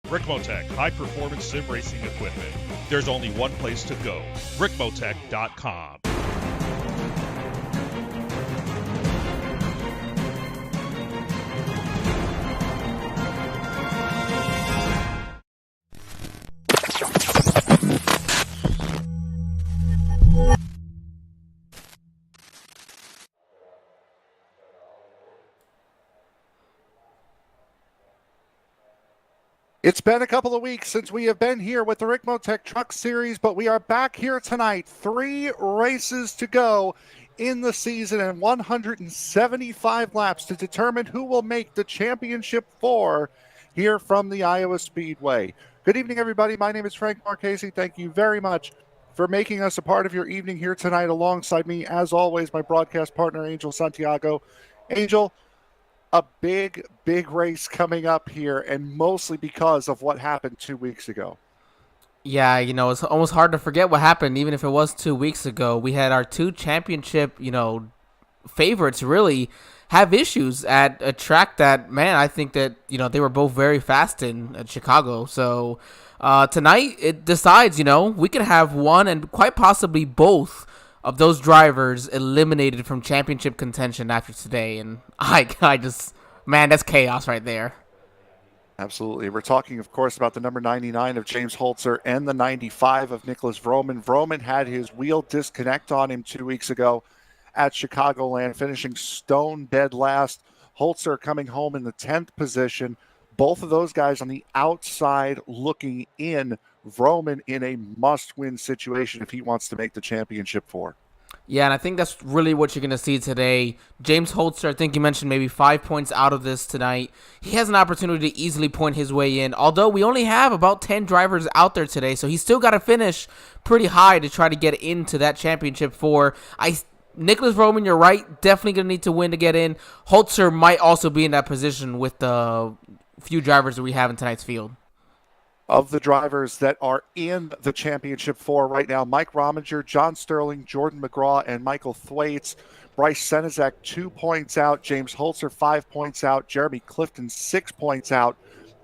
RICMOTECH, high-performance sim racing equipment. There's only one place to go, RICMOTECH.com. It's been a couple of weeks since we have been here with the RICMOTECH Truck Series, but we are back here tonight. 3 races to go in the season and 175 laps to determine who will make the Championship 4 here from the Iowa Speedway. Good evening, everybody. My name is Frank Marchese. Thank you very much for making us a part of your evening here tonight. Alongside me, as always, my broadcast partner, Angel Santiago. Angel, a big race coming up here, and mostly because of what happened 2 weeks ago. Yeah, it's almost hard to forget what happened, even if it was 2 weeks ago. We had our 2 championship, favorites really have issues at a track that, man, I think that, they were both very fast in at Chicago. So tonight it decides, we could have one and quite possibly both of those drivers eliminated from championship contention after today. And I just, man, that's chaos right there. Absolutely. We're talking, of course, about the number 99 of James Holzer and the 95 of Nicholas Vroman. Vroman had his wheel disconnect on him 2 weeks ago at Chicagoland, finishing stone dead last. Holzer coming home in the 10th position. Both of those guys on the outside looking in. Vroman in a must-win situation if he wants to make the Championship 4. Yeah, and I think that's really what you're going to see today. James Holzer, I think you mentioned maybe 5 points out of this tonight. He has an opportunity to easily point his way in, although we only have about 10 drivers out there today, so he's still got to finish pretty high to try to get into that Championship 4. Nicholas Vroman, you're right, definitely going to need to win to get in. Holzer might also be in that position with the few drivers that we have in tonight's field. Of the drivers that are in the Championship 4 right now, Mike Rominger, John Sterling, Jordan McGraw, and Michael Thwaites. Bryce Senizak, 2 points out. James Holzer, 5 points out. Jeremy Clifton, 6 points out.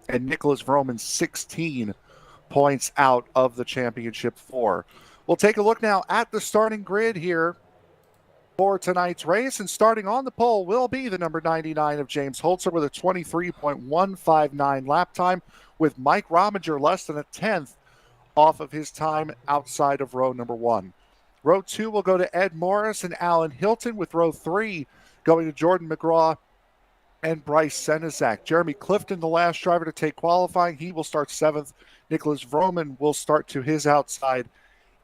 And Nicholas Vroman, 16 points out of the Championship 4. We'll take a look now at the starting grid here for tonight's race. And starting on the pole will be the number 99 of James Holzer with a 23.159 lap time, with Mike Rominger less than a 10th off of his time outside of row number 1. Row 2 will go to Ed Morris and Alan Hilton, with row 3 going to Jordan McGraw and Bryce Senizak. Jeremy Clifton, the last driver to take qualifying, he will start 7th. Nicholas Vroman will start to his outside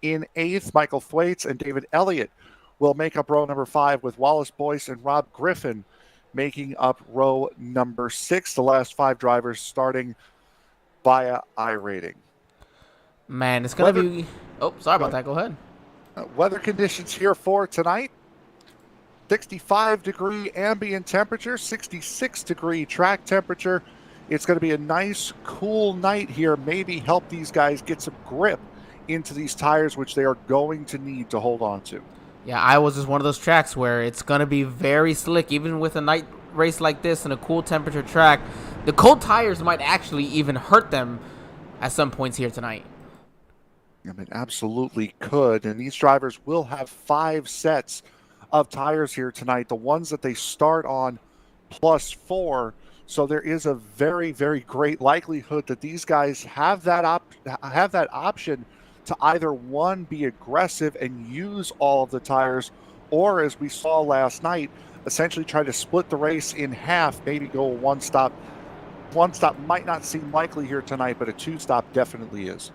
in 8th. Michael Thwaites and David Elliott will make up row number 5, with Wallace Boyce and Rob Griffin making up row number 6. The last 5 drivers starting via iRating. Man, it's going to be... Oh, sorry about that. Go ahead. Weather conditions here for tonight. 65-degree ambient temperature, 66-degree track temperature. It's going to be a nice, cool night here. Maybe help these guys get some grip into these tires, which they are going to need to hold on to. Yeah, Iowa's is one of those tracks where it's going to be very slick, even with a night race like this and a cool temperature track. the cold tires might actually even hurt them at some points here tonight. I mean, absolutely could. And these drivers will have 5 sets of tires here tonight. The ones that they start on +4. So there is a very, very great likelihood that these guys have that option to either, one, be aggressive and use all of the tires, or, as we saw last night, essentially try to split the race in half, maybe go one stop. One stop might not seem likely here tonight, but a 2-stop definitely is.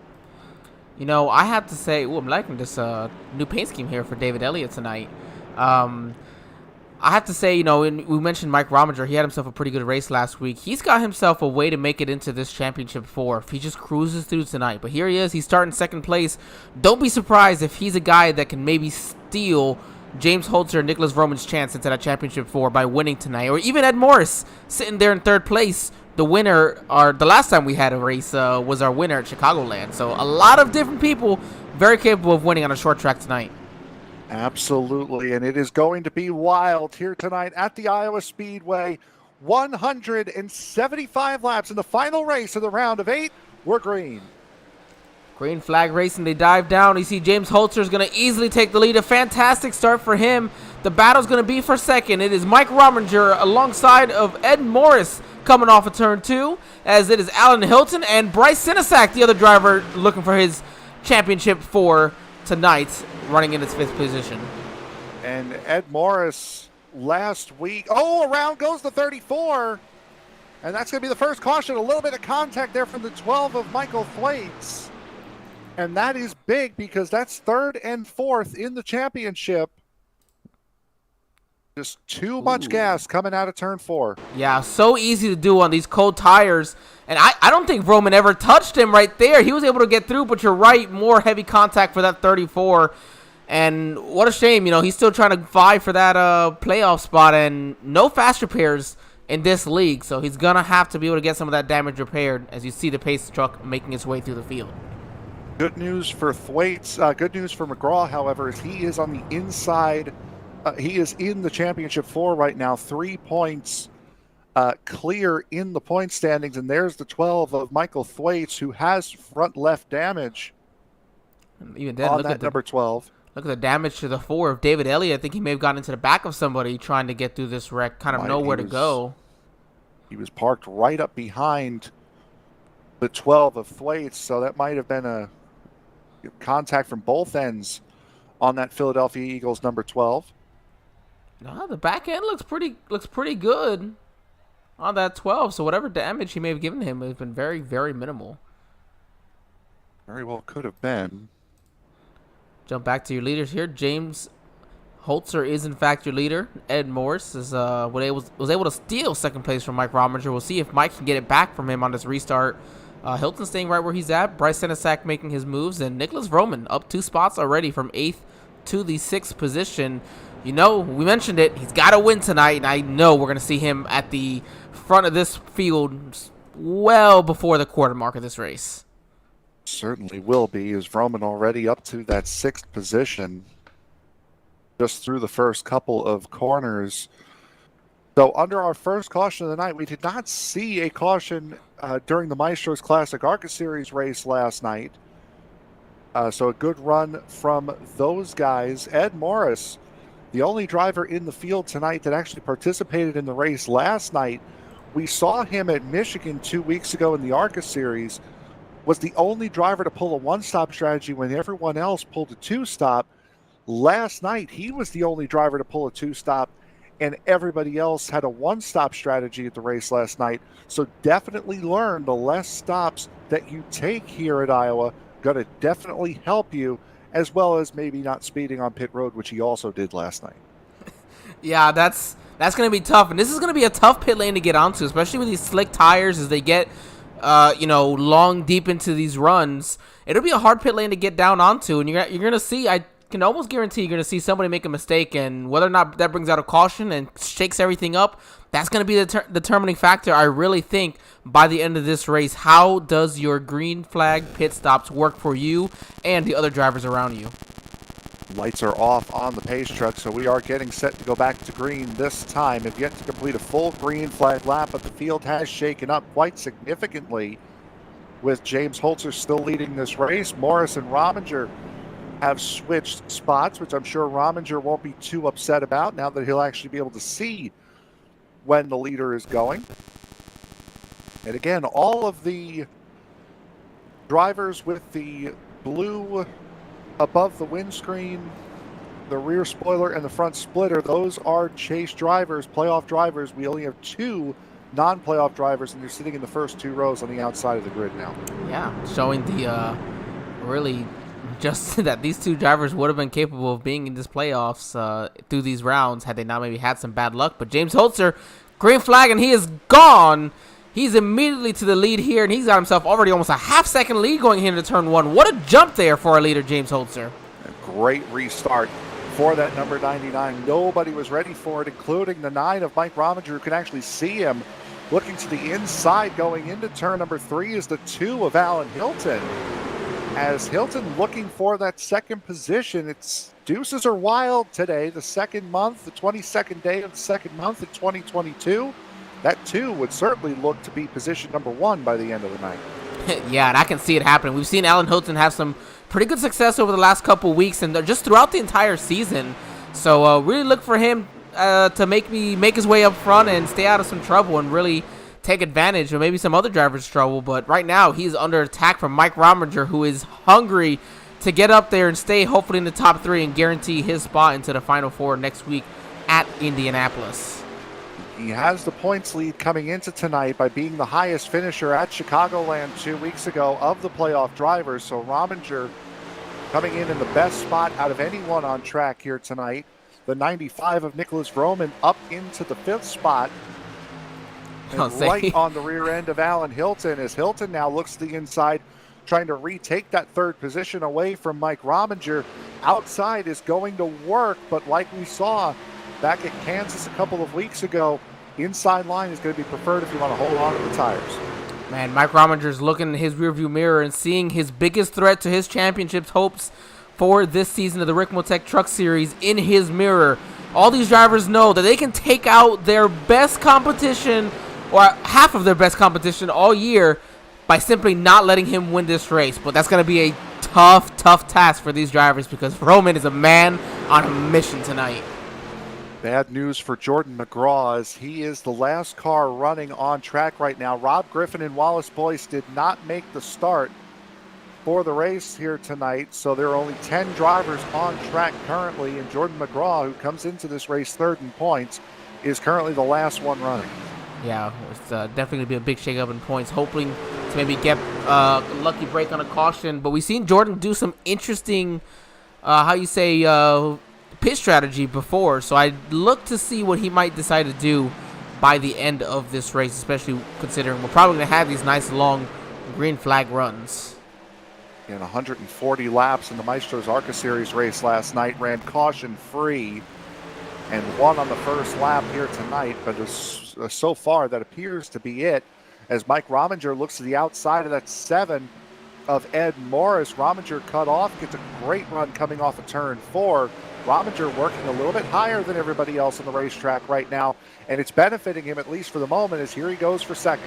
You know, I have to say, I'm liking this new paint scheme here for David Elliott tonight. I have to say, you know, we mentioned Mike Rominger. He had himself a pretty good race last week. He's got himself a way to make it into this championship 4 if he just cruises through tonight. But here he is. He's starting second place. Don't be surprised if he's a guy that can maybe steal James Holzer and Nicholas Vroman's chance into that championship 4 by winning tonight. Or even Ed Morris sitting there in third place. The winner, or the last time we had a race, was our winner at Chicagoland. So a lot of different people very capable of winning on a short track tonight. Absolutely, and it is going to be wild here tonight at the Iowa Speedway. 175 laps in the final race of the round of 8. We're green. Green flag racing, they dive down. You see James Holzer is going to easily take the lead. A fantastic start for him. The battle's going to be for second. It is Mike Rominger alongside of Ed Morris coming off of turn 2, as it is Alan Hilton and Bryce Sinisak, the other driver, looking for his championship 4 tonight, running in its 5th position. And Ed Morris last week, around goes the 34, and that's going to be the first caution. A little bit of contact there from the 12 of Michael Thwaites, and that is big because that's 3rd and 4th in the championship. Just too much gas coming out of turn 4. Yeah, so easy to do on these cold tires. And I don't think Roman ever touched him right there. He was able to get through, but you're right, more heavy contact for that 34. And what a shame, you know, he's still trying to vie for that playoff spot, and no fast repairs in this league. So he's going to have to be able to get some of that damage repaired as you see the pace truck making its way through the field. Good news for Thwaites. Good news for McGraw, however, is he is on the inside. He is in the championship 4 right now, 3 points clear in the point standings, and there's the 12 of Michael Thwaites, who has front left damage. Even then, on look that at number 12. Look at the damage to the 4 of David Elliott. I think he may have gotten into the back of somebody trying to get through this wreck, kind of know where to go. He was parked right up behind the 12 of Thwaites, so that might have been a contact from both ends on that Philadelphia Eagles number 12. No, the back end looks pretty good on that 12. So whatever damage he may have given him has been very, very minimal. Very well could have been. Jump back to your leaders here. James Holzer is in fact your leader. Ed Morris is was able to steal second place from Mike Rominger. We'll see if Mike can get it back from him on this restart. Hilton staying right where he's at. Bryce Sinisak making his moves, and Nicholas Vroman up 2 spots already from 8th to the 6th position. You know, we mentioned it. He's got to win tonight, and I know we're going to see him at the front of this field well before the quarter mark of this race. Certainly will be. Is Vroman already up to that 6th position just through the first couple of corners. So under our first caution of the night, we did not see a caution during the Maestros Classic ARCA Series race last night. So a good run from those guys. Ed Morris, the only driver in the field tonight that actually participated in the race last night. We saw him at Michigan 2 weeks ago in the ARCA Series, was the only driver to pull a one-stop strategy when everyone else pulled a two-stop. Last night, he was the only driver to pull a two-stop, and everybody else had a one-stop strategy at the race last night. So definitely learn the less stops that you take here at Iowa, going to definitely help you, as well as maybe not speeding on pit road, which he also did last night. Yeah, that's going to be tough. And this is going to be a tough pit lane to get onto, especially with these slick tires as they get, long deep into these runs. It'll be a hard pit lane to get down onto. And you're going to see, I can almost guarantee you're going to see somebody make a mistake. And whether or not that brings out a caution and shakes everything up, that's going to be the determining factor, I really think, by the end of this race. How does your green flag pit stops work for you and the other drivers around you? Lights are off on the pace truck, so we are getting set to go back to green this time. Have yet to complete a full green flag lap, but the field has shaken up quite significantly with James Holzer still leading this race. Morris and Rominger have switched spots, which I'm sure Rominger won't be too upset about now that he'll actually be able to see when the leader is going. And again, all of the drivers with the blue above the windscreen, the rear spoiler, and the front splitter, those are chase drivers, playoff drivers. We only have 2 non-playoff drivers, and they're sitting in the first 2 rows on the outside of the grid now. Yeah, showing the really just that these 2 drivers would have been capable of being in this playoffs through these rounds had they not maybe had some bad luck. But James Holzer, green flag, and he is gone. He's immediately to the lead here, and he's got himself already almost a half-second lead going into turn 1. What a jump there for our leader, James Holzer. A great restart for that number 99. Nobody was ready for it, including the 9 of Mike Rominger, who can actually see him looking to the inside going into turn number 3 is the 2 of Alan Hilton. As Hilton looking for that second position, it's deuces are wild today, the second month, the 22nd day of the second month in 2022. That 2 would certainly look to be position number 1 by the end of the night. Yeah, and I can see it happening. We've seen Alan Hilton have some pretty good success over the last couple weeks and just throughout the entire season. So really look for him to make his way up front and stay out of some trouble and really take advantage of maybe some other drivers' trouble. But right now, he's under attack from Mike Rominger, who is hungry to get up there and stay hopefully in the top 3 and guarantee his spot into the Final 4 next week at Indianapolis. He has the points lead coming into tonight by being the highest finisher at Chicagoland 2 weeks ago of the playoff drivers. So Rominger coming in the best spot out of anyone on track here tonight. The 95 of Nicholas Vroman up into the 5th spot. And right on the rear end of Alan Hilton, as Hilton now looks to the inside, trying to retake that 3rd position away from Mike Rominger. Outside is going to work, but like we saw back at Kansas a couple of weeks ago, inside line is going to be preferred if you want to hold on to the tires. Man, Mike Rominger's looking in his rearview mirror and seeing his biggest threat to his championship hopes for this season of the RICMOTECH Truck Series in his mirror. All these drivers know that they can take out their best competition, or half of their best competition all year, by simply not letting him win this race. But that's going to be a tough task for these drivers because Roman is a man on a mission tonight. Bad news for Jordan McGraw as he is the last car running on track right now. Rob Griffin and Wallace Boyce did not make the start for the race here tonight, so there are only 10 drivers on track currently, and Jordan McGraw, who comes into this race 3rd in points, is currently the last one running. Yeah, it's definitely going to be a big shake-up in points, hoping to maybe get a lucky break on a caution. But we've seen Jordan do some interesting, pit strategy before, so I'd look to see what he might decide to do by the end of this race, especially considering we're probably going to have these nice long green flag runs. In 140 laps in the Maestro's ARCA Series race last night, ran caution-free and won on the first lap here tonight, but so far that appears to be it, as Mike Rominger looks to the outside of that 7 of Ed Morris. Rominger cut off, gets a great run coming off of turn 4. Rominger working a little bit higher than everybody else on the racetrack right now, and it's benefiting him at least for the moment, as here he goes for 2nd.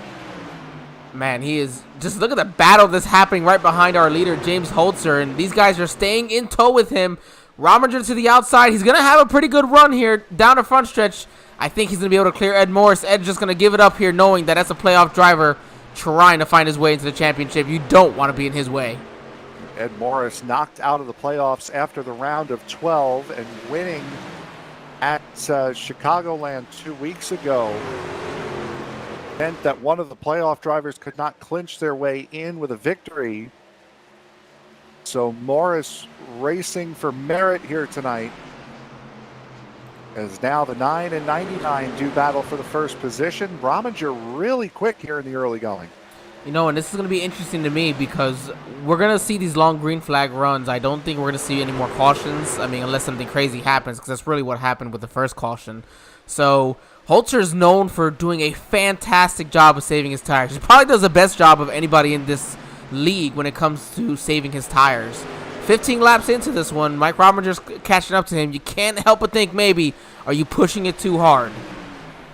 Man, he is just look at the battle that's happening right behind our leader, James Holzer, and these guys are staying in tow with him. Rominger to the outside. He's going to have a pretty good run here down the front stretch. I think he's going to be able to clear Ed Morris. Ed's just going to give it up here knowing that that's a playoff driver trying to find his way into the championship. You don't want to be in his way. Ed Morris knocked out of the playoffs after the round of 12 and winning at Chicagoland 2 weeks ago meant that one of the playoff drivers could not clinch their way in with a victory. So Morris racing for merit here tonight, as now the 9 and 99 do battle for the first position. Rominger really quick here in the early going. You know, and this is going to be interesting to me because we're going to see these long green flag runs. I don't think we're going to see any more cautions. I mean, unless something crazy happens, because that's really what happened with the first caution. So Holzer is known for doing a fantastic job of saving his tires. He probably does the best job of anybody in this league when it comes to saving his tires. 15 laps into this one, Mike Rominger's catching up to him. You can't help but think maybe, are you pushing it too hard?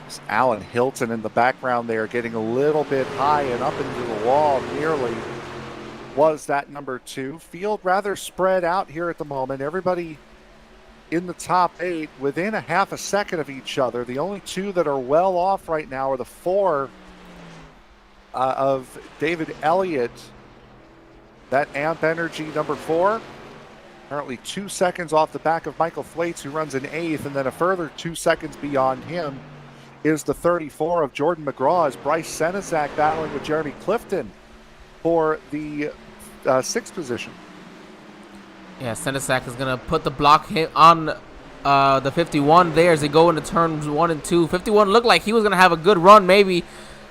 It's Alan Hilton in the background there getting a little bit high and up into the wall nearly was that number 2. Field rather spread out here at the moment. Everybody in the top 8 within a half a second of each other. The only 2 that are well off right now are the 4 of David Elliott. That Amp Energy number 4, currently 2 seconds off the back of Michael Thwaites, who runs in 8th, and then a further 2 seconds beyond him is the 34 of Jordan McGraw, as Bryce Senizak battling with Jeremy Clifton for the 6th position. Yeah, Senizak is going to put the block hit on the 51 there as they go into turns 1 and 2. 51 looked like he was going to have a good run maybe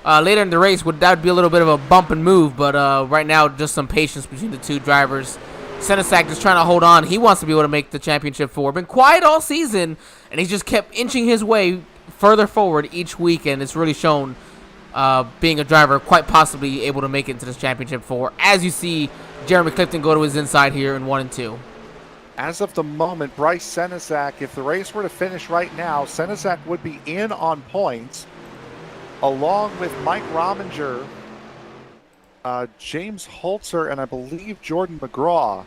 later in the race. That would be a little bit of a bump and move, but right now just some patience between the 2 drivers. Senizak just trying to hold on. He wants to be able to make the championship 4. Been quiet all season, and he's just kept inching his way further forward each week, and it's really shown being a driver quite possibly able to make it into this championship 4, as you see Jeremy Clifton go to his inside here in 1 and 2. As of the moment, Bryce Senizak, if the race were to finish right now, Senizak would be in on points, along with Mike Rominger, James Holzer, and I believe Jordan McGraw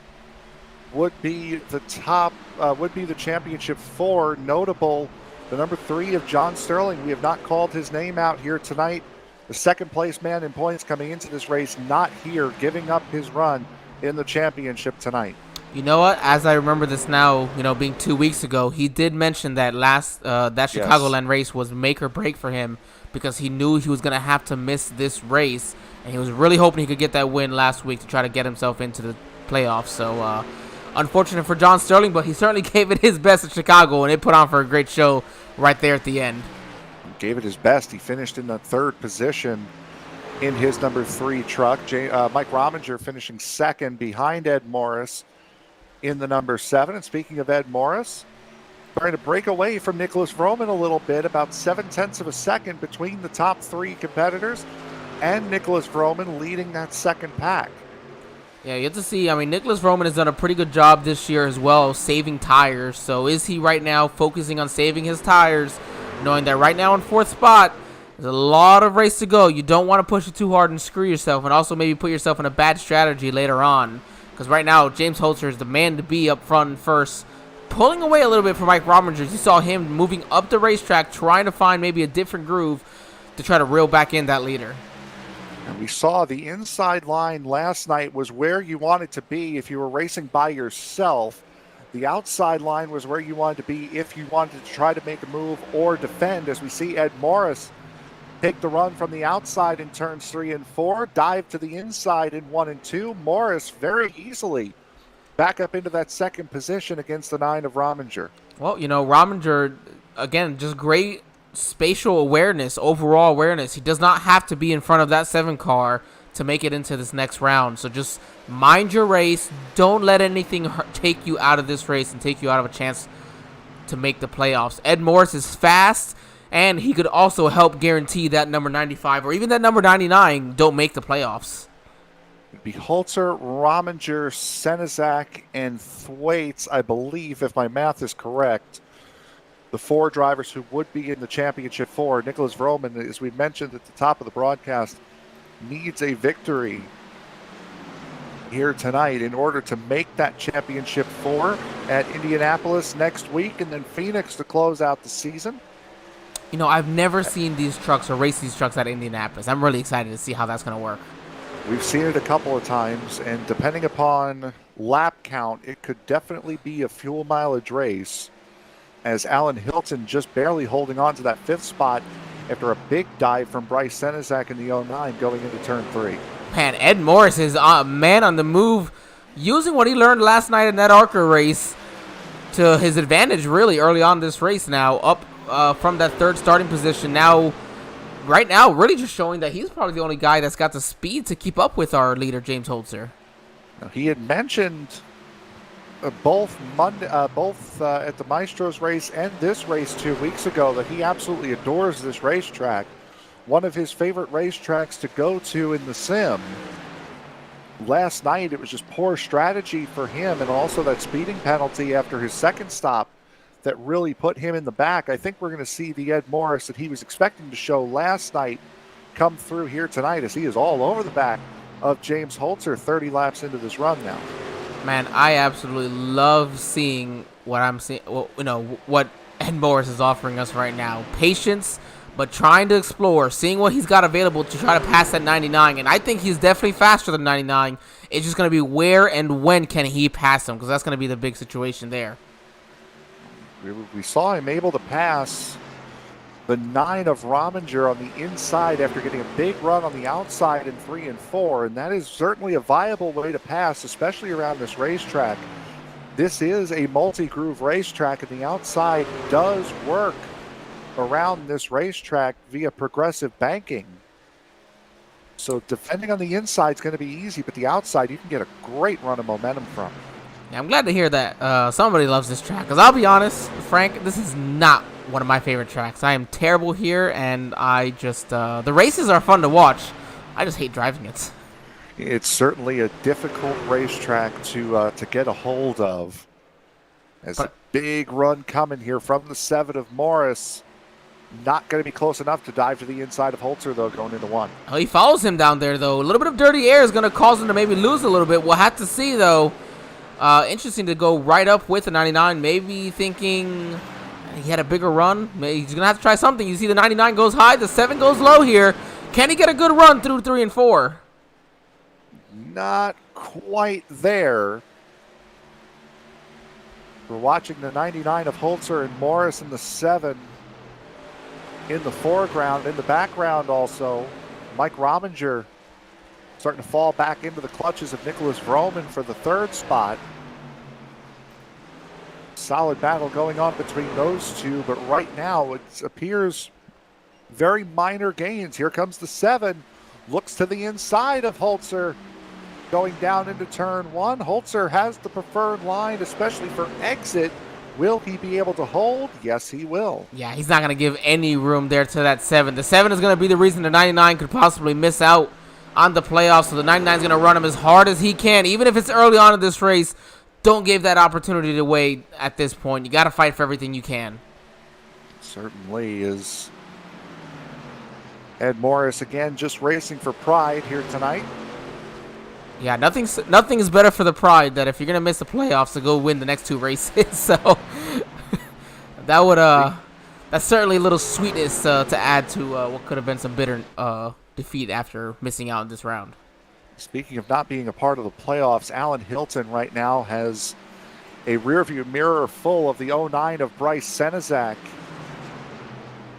would be the top, would be the championship 4. Notable, the number 3 of John Sterling. We have not called his name out here tonight. The second place man in points coming into this race, not here, giving up his run in the championship tonight. You know what? As I remember this now, being 2 weeks ago, he did mention that that Chicagoland race was make or break for him, because he knew he was going to have to miss this race, and he was really hoping he could get that win last week to try to get himself into the playoffs. So, unfortunate for John Sterling, but he certainly gave it his best at Chicago, and it put on for a great show right there at the end. Gave it his best. He finished in the 3rd position in his number 3 truck. Mike Rominger finishing 2nd behind Ed Morris in the number 7. And speaking of Ed Morris, trying to break away from Nicholas Vroman a little bit, about 0.7 of a second between the top 3 competitors, and Nicholas Vroman leading that 2nd pack. Yeah, you have to see. Nicholas Vroman has done a pretty good job this year as well, saving tires. So is he right now focusing on saving his tires, knowing that right now in 4th spot, there's a lot of race to go. You don't want to push it too hard and screw yourself, and also maybe put yourself in a bad strategy later on. Because right now, James Holzer is the man to be up front and first, pulling away a little bit from Mike Rominger. You saw him moving up the racetrack, trying to find maybe a different groove to try to reel back in that leader. And we saw the inside line last night was where you wanted to be if you were racing by yourself. The outside line was where you wanted to be if you wanted to try to make a move or defend, as we see Ed Morris take the run from the outside in turns 3 and 4, dive to the inside in 1 and 2. Morris very easily back up into that 2nd position against the 9 of Rominger. Well, Rominger, again, just great spatial awareness, overall awareness. He does not have to be in front of that 7 car to make it into this next round. So just mind your race. Don't let anything take you out of this race and take you out of a chance to make the playoffs. Ed Morris is fast, and he could also help guarantee that number 95 or even that number 99 don't make the playoffs. It'd be Holzer, Rominger, Senizak, and Thwaites, I believe, if my math is correct, the 4 drivers who would be in the championship 4. Nicholas Vroman, as we mentioned at the top of the broadcast, needs a victory here tonight in order to make that championship 4 at Indianapolis next week, and then Phoenix to close out the season. I've never seen these trucks or race these trucks at Indianapolis. I'm really excited to see how that's going to work. We've seen it a couple of times, and depending upon lap count, it could definitely be a fuel mileage race, as Alan Hilton just barely holding on to that 5th spot after a big dive from Bryce Senizak in the 09 going into turn 3. Man, Ed Morris is a man on the move, using what he learned last night in that ARCA race to his advantage really early on this race now, up from that 3rd starting position. Right now, really just showing that he's probably the only guy that's got the speed to keep up with our leader, James Holzer. Now, he had mentioned both at the Maestros race and this race 2 weeks ago that he absolutely adores this racetrack. One of his favorite racetracks to go to in the sim. last night it was just poor strategy for him, and also that speeding penalty after his second stop that really put him in the back. I think we're going to see the Ed Morris that he was expecting to show last night come through here tonight, as he is all over the back of James Holzer 30 laps into this run now. Man, I absolutely love seeing what I'm seeing. Well, what Ed Morris is offering us right now. Patience, but trying to explore, seeing what he's got available to try to pass that 99. And I think he's definitely faster than 99. It's just going to be where and when can he pass him, because that's going to be the big situation there. We saw him able to pass the 9 of Rominger on the inside after getting a big run on the outside in 3 and 4, and that is certainly a viable way to pass, especially around this racetrack. This is a multi-groove racetrack, and the outside does work around this racetrack via progressive banking. So defending on the inside is going to be easy, but the outside you can get a great run of momentum from. Yeah, I'm glad to hear that somebody loves this track, because I'll be honest, Frank, this is not one of my favorite tracks. I am terrible here, and I just the races are fun to watch. I just hate driving it. It's certainly a difficult racetrack to get a hold of. As a big run coming here from the 7 of Morris. Not going to be close enough to dive to the inside of Holzer, though, going into 1. Oh, he follows him down there, though. A little bit of dirty air is going to cause him to maybe lose a little bit. We'll have to see, though. Interesting to go right up with the 99. Maybe thinking he had a bigger run. Maybe he's going to have to try something. You see the 99 goes high, the 7 goes low here. Can he get a good run through 3 and 4? Not quite there. We're watching the 99 of Holzer and Morris in the 7 in the foreground. In the background also, Mike Rominger starting to fall back into the clutches of Nicholas Vroman for the 3rd spot. Solid battle going on between those two, but right now it appears very minor gains. Here comes the 7, looks to the inside of Holzer going down into turn 1. Holzer has the preferred line, especially for exit. Will he be able to hold? Yes, he will. Yeah, he's not going to give any room there to that 7. The 7 is going to be the reason the 99 could possibly miss out on the playoffs, so the 99 is going to run him as hard as he can, even if it's early on in this race. Don't give that opportunity away at this point. You got to fight for everything you can. Certainly is. Ed Morris again just racing for pride here tonight. Yeah, nothing is better for the pride that if you're gonna miss the playoffs to go win the next 2 races. So that would that's certainly a little sweetness to add to what could have been some bitter defeat after missing out in this round. Speaking of not being a part of the playoffs, Alan Hilton right now has a rearview mirror full of the 09 of Bryce Senezak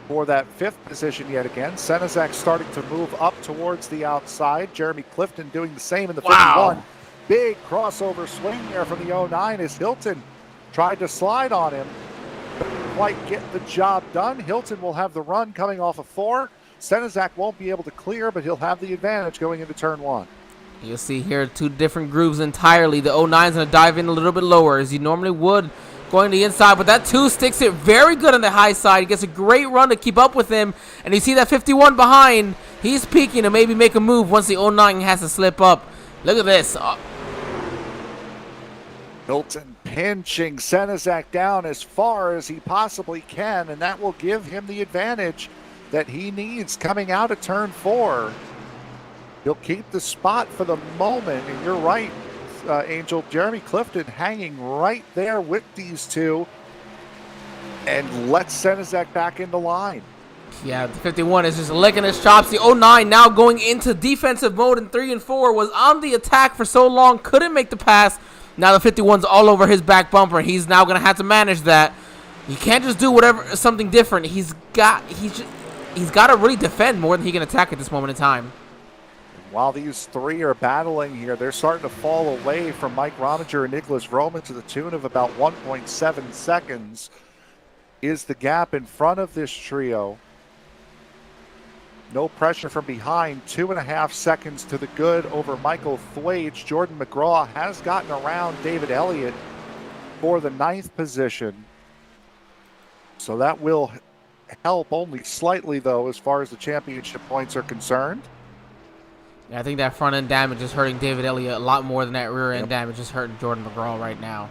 for that 5th position yet again. Senezak starting to move up towards the outside. Jeremy Clifton doing the same in the 51. Big crossover swing there from the 09 as Hilton tried to slide on him. Couldn't quite get the job done. Hilton will have the run coming off of 4. Senezak won't be able to clear, but he'll have the advantage going into turn 1. You'll see here 2 different grooves entirely. The 09's going to dive in a little bit lower as he normally would, going to the inside, but that 2 sticks it very good on the high side. He gets a great run to keep up with him, and you see that 51 behind. He's peeking to maybe make a move once the 09 has to slip up. Look at this. Hilton pinching Senezak down as far as he possibly can, and that will give him the advantage that he needs coming out of turn 4. He'll keep the spot for the moment, and you're right, Angel. Jeremy Clifton hanging right there with these 2 and lets Senezak back into line. Yeah, the 51 is just licking his chops. The 09 now going into defensive mode in 3 and 4. Was on the attack for so long, couldn't make the pass. Now the 51's all over his back bumper. He's now going to have to manage that. You can't just do something different. He's got to really defend more than he can attack at this moment in time. While these 3 are battling here, they're starting to fall away from Mike Rominger and Nicholas Vroman to the tune of about 1.7 seconds is the gap in front of this trio. No pressure from behind. 2.5 seconds to the good over Michael Thwaites. Jordan McGraw has gotten around David Elliott for the 9th position. So that will help only slightly, though, as far as the championship points are concerned. Yeah, I think that front end damage is hurting David Elliott a lot more than that rear end damage is hurting Jordan McGraw right now.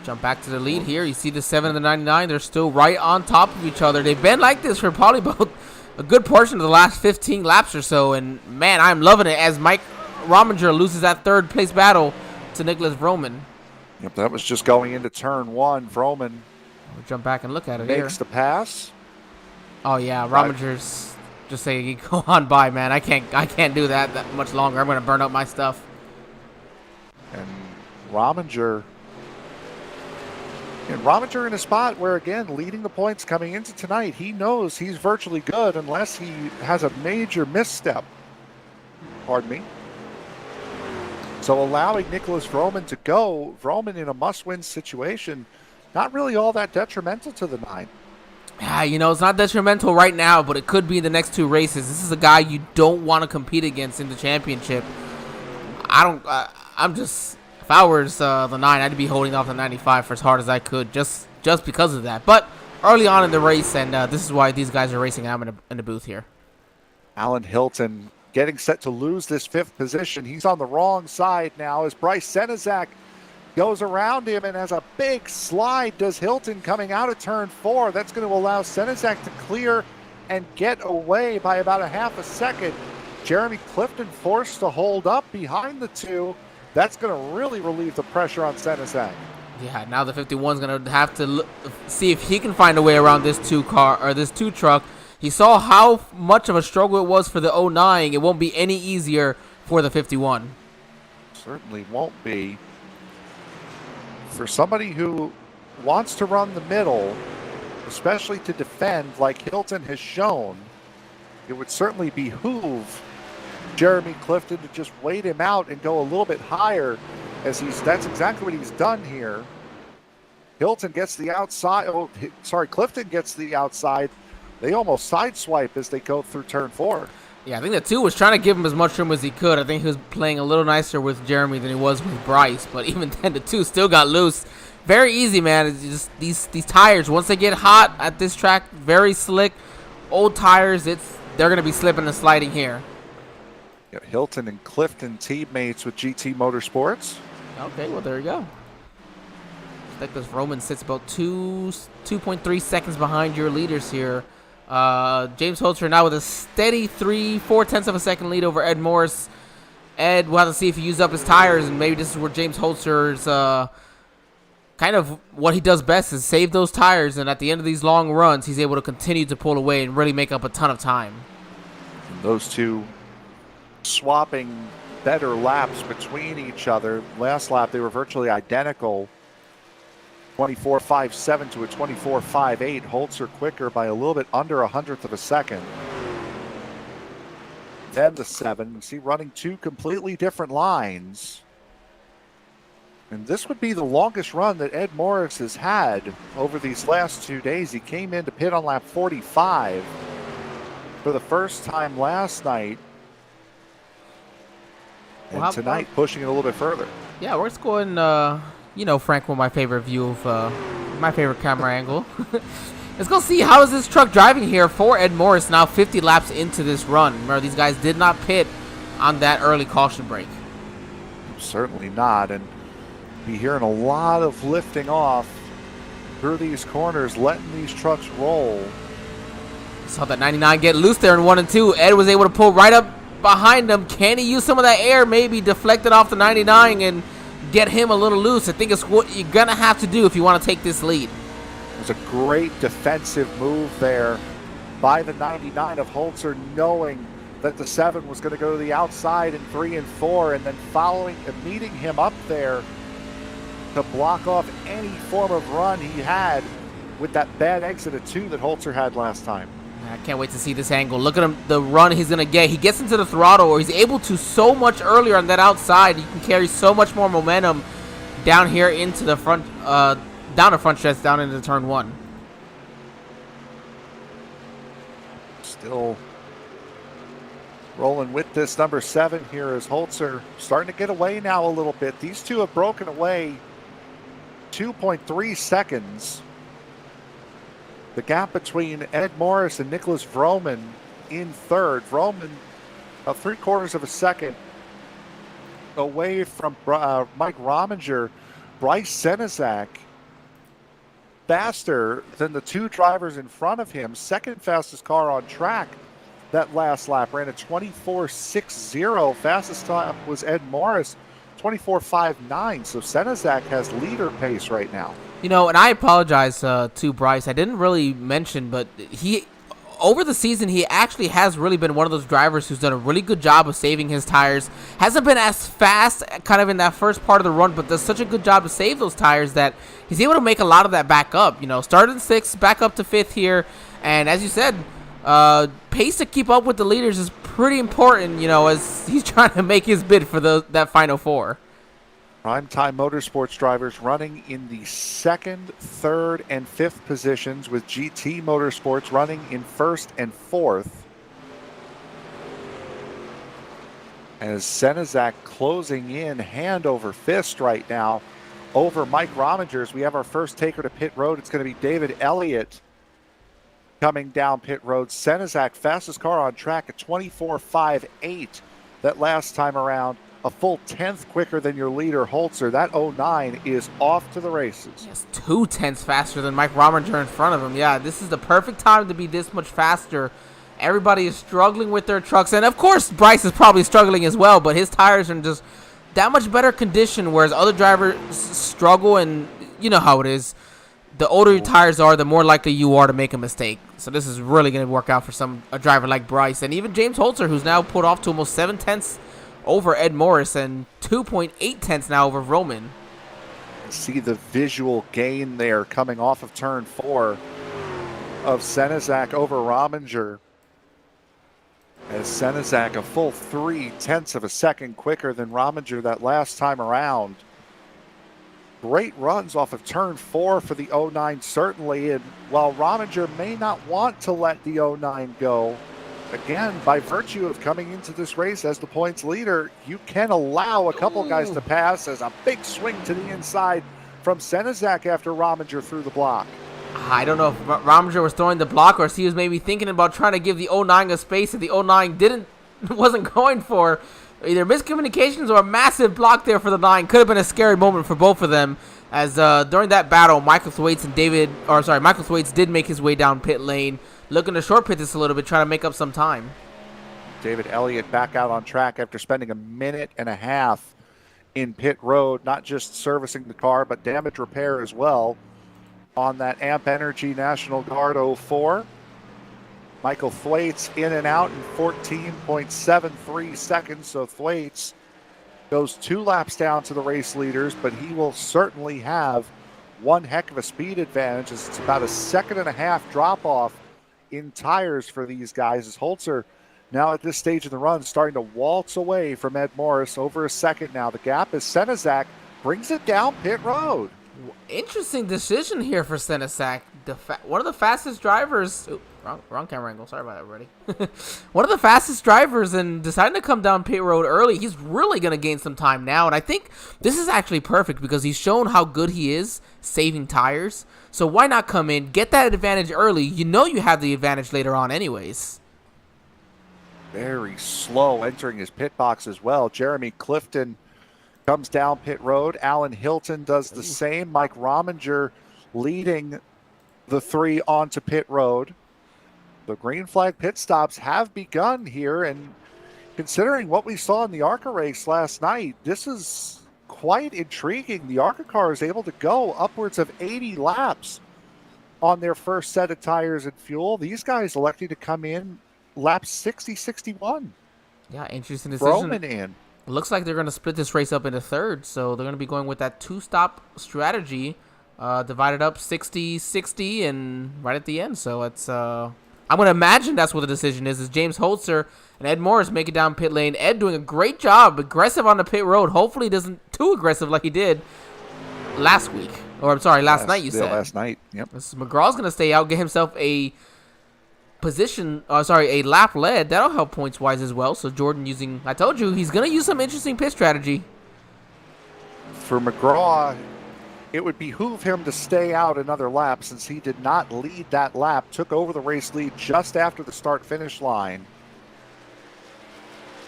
Jump back to the lead here. You see the 7 and the 99. They're still right on top of each other. They've been like this for probably about a good portion of the last 15 laps or so. And, man, I'm loving it as Mike Rominger loses that third place battle to Nicholas Vroman. Yep, that was just going into turn one. Vroman We'll jump back and look at it here. makes the pass. Oh, yeah, Rominger's just saying, go on by, man. I can't do that much longer. I'm going to burn up my stuff. And Rominger in a spot where, again, leading the points coming into tonight, he knows he's virtually good unless he has a major misstep. Pardon me. So allowing Nicholas Vroman to go, Vroman in a must-win situation, not really all that detrimental to the 9. Yeah, you know, it's not detrimental right now, but it could be the next 2 races. This is a guy you don't want to compete against in the championship. If I was the 9, I'd be holding off the 95 for as hard as I could, just because of that. But early on in the race, and this is why these guys are racing. I'm in the booth here. Alan Hilton getting set to lose this 5th position. He's on the wrong side now as Bryce Senizak goes around him and has a big slide. Does Hilton coming out of turn 4. That's going to allow Senizak to clear and get away by about a half a second. Jeremy Clifton forced to hold up behind the 2. That's going to really relieve the pressure on Senizak. Yeah, now the 51's going to have to see if he can find a way around this 2 truck. He saw how much of a struggle it was for the 09. It won't be any easier for the 51. Certainly won't be. For somebody who wants to run the middle, especially to defend like Hilton has shown, it would certainly behoove Jeremy Clifton to just wait him out and go a little bit higher, as that's exactly what he's done here. Hilton gets the outside. Clifton gets the outside. They almost sideswipe as they go through turn 4. Yeah, I think the 2 was trying to give him as much room as he could. I think he was playing a little nicer with Jeremy than he was with Bryce, but even then the 2 still got loose. Very easy, man. It's just these tires, once they get hot at this track, very slick, old tires, they're going to be slipping and sliding here. Yeah, Hilton and Clifton teammates with GT Motorsports. Okay, well, there you go. Nicholas Vroman sits about 2.3 seconds behind your leaders here. James Holzer now with a steady 3/4 of a second lead over Ed Morris. Ed, we'll have to see if he used up his tires, and maybe this is where James Holzer's kind of what he does best is save those tires, and at the end of these long runs, he's able to continue to pull away and really make up a ton of time. Those 2 swapping better laps between each other. Last lap, they were virtually identical. 24.57 to a 24.58. Holzer quicker by a little bit under 100th of a second. Then the 7. You see, running 2 completely different lines. And this would be the longest run that Ed Morris has had over these last 2 days. He came into pit on lap 45 for the first time last night. And tonight, pushing it a little bit further. Yeah, we're just going, Frank, with my favorite view of my favorite camera angle. Let's go see how is this truck driving here for Ed Morris now 50 laps into this run. Remember, these guys did not pit on that early caution break. Certainly not, and be hearing a lot of lifting off through these corners, letting these trucks roll. Saw that 99 get loose there in 1 and 2. Ed was able to pull right up behind him. Can he use some of that air, maybe deflect it off the 99 and get him a little loose? I think it's what you're going to have to do if you want to take this lead. It was a great defensive move there by the 99 of Holzer, knowing that the 7 was going to go to the outside in 3 and 4, and then following and meeting him up there to block off any form of run he had with that bad exit of 2 that Holzer had last time. I can't wait to see this angle. Look at him, the run he's going to get. He gets into the throttle, or he's able to so much earlier on that outside. He can carry so much more momentum down here into the front, down the front stretch, down into turn 1. Still rolling with this number 7 here is Holzer starting to get away now a little bit. These 2 have broken away 2.3 seconds. The gap between Ed Morris and Nicholas Vroman in third. Roman, about 3/4 of a second away from Mike Rominger. Bryce Senizak faster than the two drivers in front of him. Second fastest car on track that last lap. Ran a 24.60. Fastest lap was Ed Morris, 24.59. So Senizak has leader pace right now. You know, and I apologize to Bryce. I didn't really mention, but over the season, he actually has really been one of those drivers who's done a really good job of saving his tires. Hasn't been as fast kind of in that first part of the run, but does such a good job to save those tires that he's able to make a lot of that back up. You know, started in 6th, back up to 5th here. And as you said, pace to keep up with the leaders is pretty important, you know, as he's trying to make his bid for that final 4. Primetime Motorsports drivers running in the 2nd, 3rd, and 5th positions, with GT Motorsports running in 1st and 4th. As Senizak closing in hand over fist right now over Mike Rominger. As we have our first taker to pit road, it's going to be David Elliott coming down pit road. Senizak, fastest car on track at 24.58 that last time around. A full 10th quicker than your leader, Holzer. That 09 is off to the races. Yes, 2/10 faster than Mike Rominger in front of him. Yeah, this is the perfect time to be this much faster. Everybody is struggling with their trucks. And, of course, Bryce is probably struggling as well, but his tires are in just that much better condition, whereas other drivers struggle, and you know how it is. The older your tires are, the more likely you are to make a mistake. So this is really going to work out for a driver like Bryce. And even James Holzer, who's now pulled off to almost 7/10 over Ed Morris and 2.8 now over Roman. See the visual gain there coming off of turn 4 of Senizak over Rominger. As Senizak a full 0.3 of a second quicker than Rominger that last time around. Great runs off of turn 4 for the 09 certainly, and while Rominger may not want to let the 09 go, again, by virtue of coming into this race as the points leader, you can allow a couple guys to pass. As a big swing to the inside from Senizak after Rominger through the block. I don't know if Rominger was throwing the block or if he was maybe thinking about trying to give the 09 a space that the 09 wasn't going for. Either miscommunications or a massive block there for the 9. Could have been a scary moment for both of them. As during that battle, Michael Thwaites did make his way down pit lane, looking to short pit this a little bit, trying to make up some time. David Elliott back out on track after spending 1.5 minutes in pit road, not just servicing the car, but damage repair as well on that Amp Energy National Guard 04. Michael Thwaites in and out in 14.73 seconds. So Thwaites goes 2 laps down to the race leaders, but he will certainly have one heck of a speed advantage, as it's about a 1.5 second drop off in tires for these guys. As Holzer now at this stage of the run starting to waltz away from Ed Morris over a second now. The gap is Senizak brings it down pit road. Interesting decision here for Senizak. One of the fastest drivers. Ooh, wrong camera angle. Sorry about that, everybody. One of the fastest drivers, and deciding to come down pit road early. He's really going to gain some time now. And I think this is actually perfect because he's shown how good he is saving tires. So why not come in, get that advantage early? You know you have the advantage later on anyways. Very slow entering his pit box as well. Jeremy Clifton comes down pit road. Alan Hilton does the same. Mike Rominger leading the 3 onto pit road. The green flag pit stops have begun here, and considering what we saw in the ARCA race last night, this is quite intriguing. The ARCA car is able to go upwards of 80 laps on their first set of tires and fuel. These guys electing to come in laps 60, 61. Yeah, interesting decision. Roman in. It looks like they're going to split this race up into thirds, so they're going to be going with that 2-stop strategy, divided up 60-60 and right at the end. So it's I'm going to imagine that's what the decision is James Holzer and Ed Morris make it down pit lane. Ed doing a great job, aggressive on the pit road. Hopefully he doesn't too aggressive like he did last week. Or I'm sorry, last night you said. Last night, yep. McGraw's going to stay out, get himself a a lap lead. That'll help points wise as well. So Jordan I told you he's going to use some interesting pit strategy. For McGraw, it would behoove him to stay out another lap since he did not lead that lap, took over the race lead just after the start-finish line.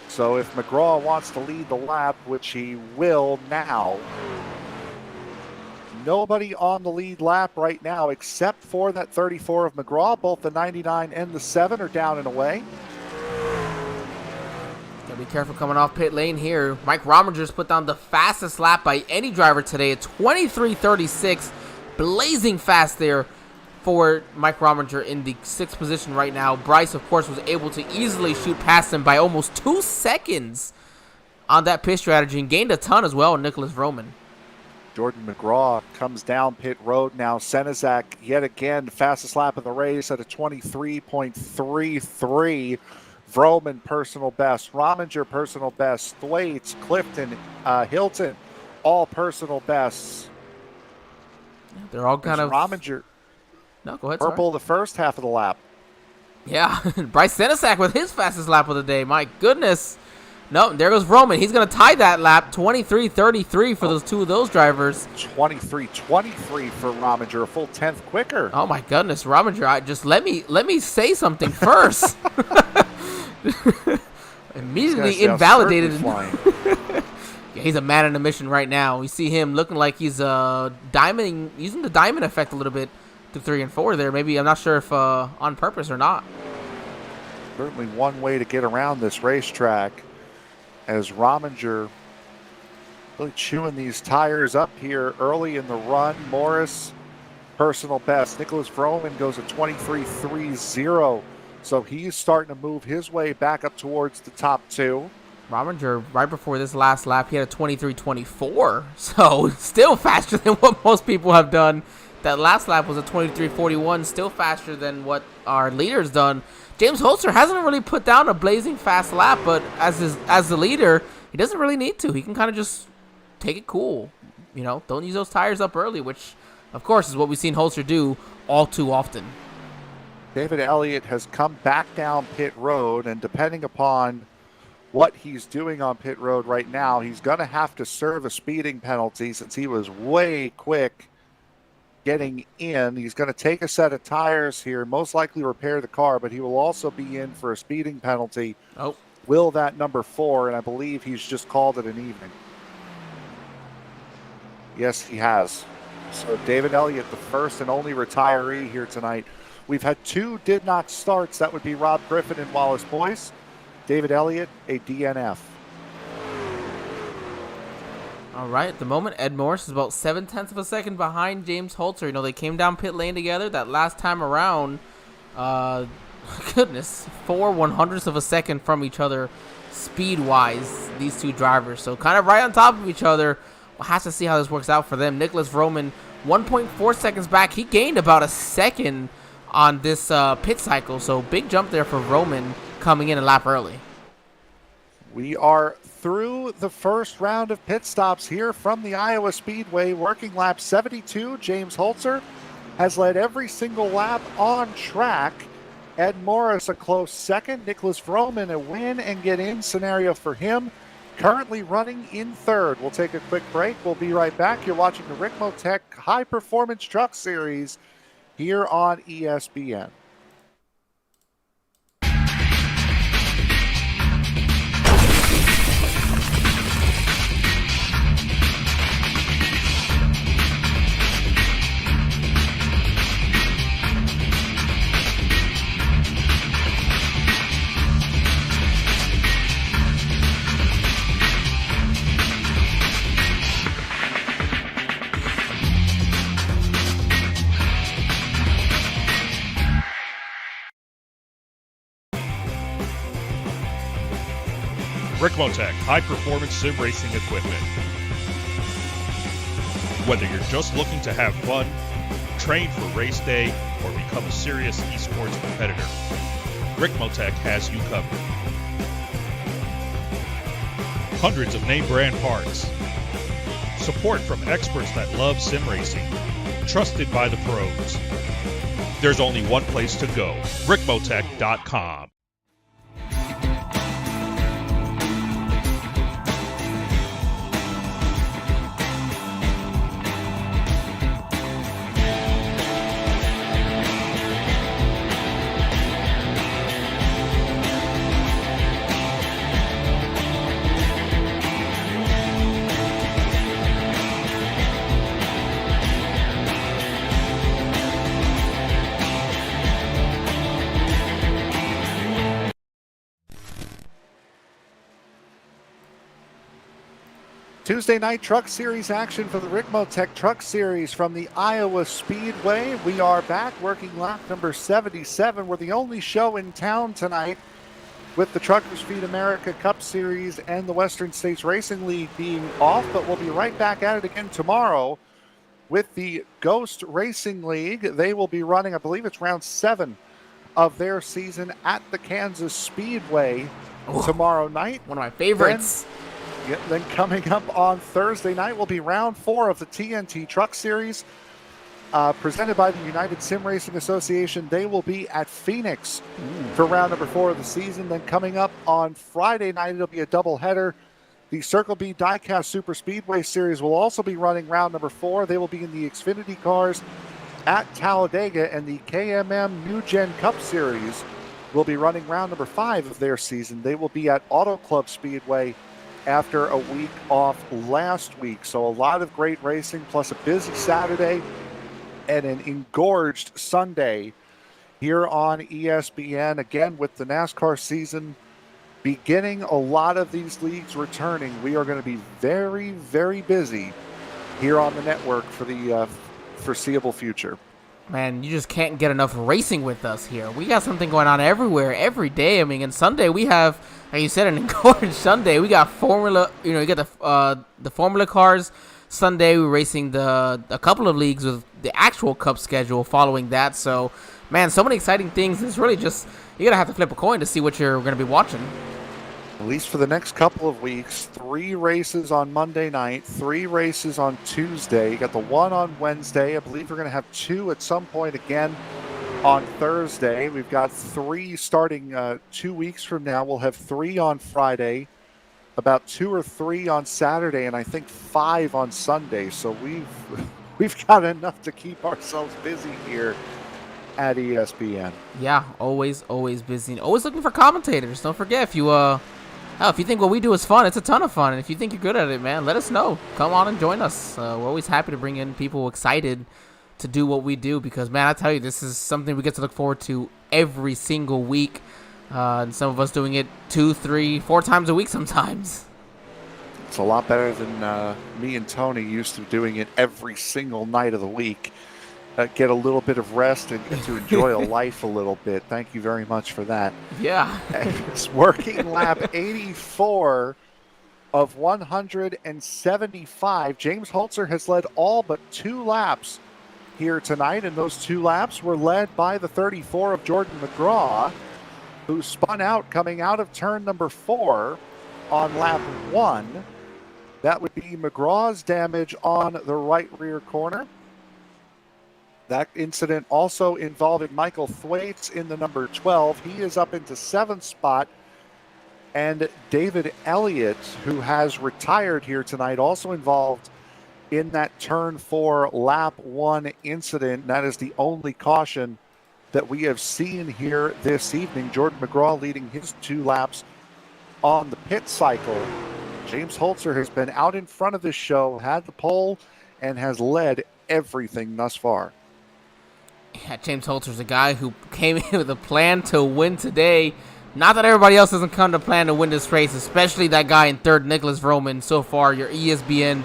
So if McGraw wants to lead the lap, which he will now, nobody on the lead lap right now except for that 34 of McGraw. Both the 99 and the 7 are down and away. Gotta be careful coming off pit lane here. Mike Rominger's put down the fastest lap by any driver today at 23:36. Blazing fast there for Mike Rominger in the 6th position right now. Bryce, of course, was able to easily shoot past him by almost 2 seconds on that pit strategy and gained a ton as well, Nicholas Vroman. Jordan McGraw comes down pit road now. Senizak yet again, fastest lap of the race at a 23.33. Vroman personal best. Rominger personal best. Thwaites, Clifton, Hilton, all personal bests. They're all kind of... Rominger. No, go ahead. Purple the first half of the lap. Yeah, Bryce Senizak with his fastest lap of the day. My goodness. No, there goes Vroman. He's going to tie that lap. 23:33 for those two of those drivers. 23:23 for Rominger, a full 10th quicker. Oh my goodness, Rominger! Just let me say something first. Immediately invalidated. Yeah, he's a man on a mission right now. We see him looking like he's diamonding, using the diamond effect a little bit to 3 and 4 there. Maybe, I'm not sure if on purpose or not. Certainly one way to get around this racetrack, as Rominger really chewing these tires up here early in the run. Morris, personal best. Nicholas Vroman goes at 23.30. So he's starting to move his way back up towards the top 2. Rominger, right before this last lap, he had a 23.24. So still faster than what most people have done. That last lap was a 23.41, still faster than what our leader's done. James Holzer hasn't really put down a blazing fast lap, but as the leader, he doesn't really need to. He can kind of just take it cool. You know, don't use those tires up early, which, of course, is what we've seen Holzer do all too often. David Elliott has come back down pit road, and depending upon what he's doing on pit road right now, he's going to have to serve a speeding penalty since he was way quick getting in. He's going to take a set of tires here, most likely repair the car, but he will also be in for a speeding penalty. Oh. Will that number 4, and I believe he's just called it an evening. Yes, he has. So David Elliott, the first and only retiree here tonight. We've had 2 did not starts. That would be Rob Griffin and Wallace Boyce. David Elliott, a DNF. All right, at the moment, Ed Morris is about 0.7 of a second behind James Holzer. You know, they came down pit lane together that last time around. Goodness, 4/100ths of a second from each other speed-wise, these two drivers. So kind of right on top of each other. We'll have to see how this works out for them. Nicholas Vroman, 1.4 seconds back. He gained about a second on this pit cycle. So big jump there for Vroman coming in a lap early. We are through the first round of pit stops here from the Iowa Speedway. Working lap 72, James Holzer has led every single lap on track. Ed Morris a close second. Nicholas Vroman a win and get in scenario for him. Currently running in third. We'll take a quick break. We'll be right back. You're watching the RICMOTECH High Performance Truck Series here on ESBN. RICMOTECH high-performance sim racing equipment. Whether you're just looking to have fun, train for race day, or become a serious esports competitor, RICMOTECH has you covered. Hundreds of name brand parts. Support from experts that love sim racing. Trusted by the pros. There's only one place to go, RICMOTECH.com. Tuesday night Truck Series action for the RICMOTECH Truck Series from the Iowa Speedway. We are back working lap number 77. We're the only show in town tonight with the Truckers Feed America Cup Series and the Western States Racing League being off, but we'll be right back at it again tomorrow with the Ghost Racing League. They will be running, I believe it's round 7 of their season at the Kansas Speedway tomorrow night. One of my favorites. Then coming up on Thursday night will be round 4 of the TNT Truck Series presented by the United Sim Racing Association. They will be at Phoenix for round number 4 of the season. Then coming up on Friday night, it'll be a doubleheader. The Circle B Diecast Super Speedway Series will also be running round number 4. They will be in the Xfinity cars at Talladega, and the KMM New Gen Cup Series will be running round number 5 of their season. They will be at Auto Club Speedway after a week off last week. So a lot of great racing, plus a busy Saturday and an engorged Sunday here on ESBN. Again, with the NASCAR season beginning, a lot of these leagues returning, we are going to be very, very busy here on the network for the foreseeable future. Man, you just can't get enough racing with us here. We got something going on everywhere, every day. I mean, and Sunday we have, like you said, an engorged Sunday. We got Formula, you got the Formula cars. Sunday we're racing a couple of leagues with the actual Cup schedule following that. So, man, so many exciting things. It's really just, you're going to have to flip a coin to see what you're going to be watching. At least for the next couple of weeks, 3 races on Monday night, 3 races on Tuesday. You got the 1 on Wednesday. I believe we're going to have 2 at some point again on Thursday. We've got 3 starting 2 weeks from now. We'll have 3 on Friday, about 2 or 3 on Saturday, and I think 5 on Sunday. So we've got enough to keep ourselves busy here at ESPN. Yeah, always busy. And always looking for commentators. Don't forget, if you think what we do is fun, it's a ton of fun. And if you think you're good at it, man, let us know. Come on and join us. We're always happy to bring in people excited to do what we do because, man, I tell you, this is something we get to look forward to every single week. And some of us doing it 2, 3, 4 times a week sometimes. It's a lot better than me and Tony used to doing it every single night of the week. Get a little bit of rest and to enjoy life a little bit. Thank you very much for that. Yeah. It's working lap 84 of 175. James Holzer has led all but 2 laps here tonight, and those 2 laps were led by the 34 of Jordan McGraw, who spun out coming out of turn number 4 on lap 1. That would be McGraw's damage on the right rear corner. That incident also involving Michael Thwaites in the number 12. He is up into 7th spot. And David Elliott, who has retired here tonight, also involved in that turn 4 lap 1 incident. That is the only caution that we have seen here this evening. Jordan McGraw leading his 2 laps on the pit cycle. James Holzer has been out in front of this show, had the pole, and has led everything thus far. Yeah, James Holzer's a guy who came in with a plan to win today. Not that everybody else doesn't come to plan to win this race, especially that guy in 3rd, Nicholas Vroman. So far, your ESBN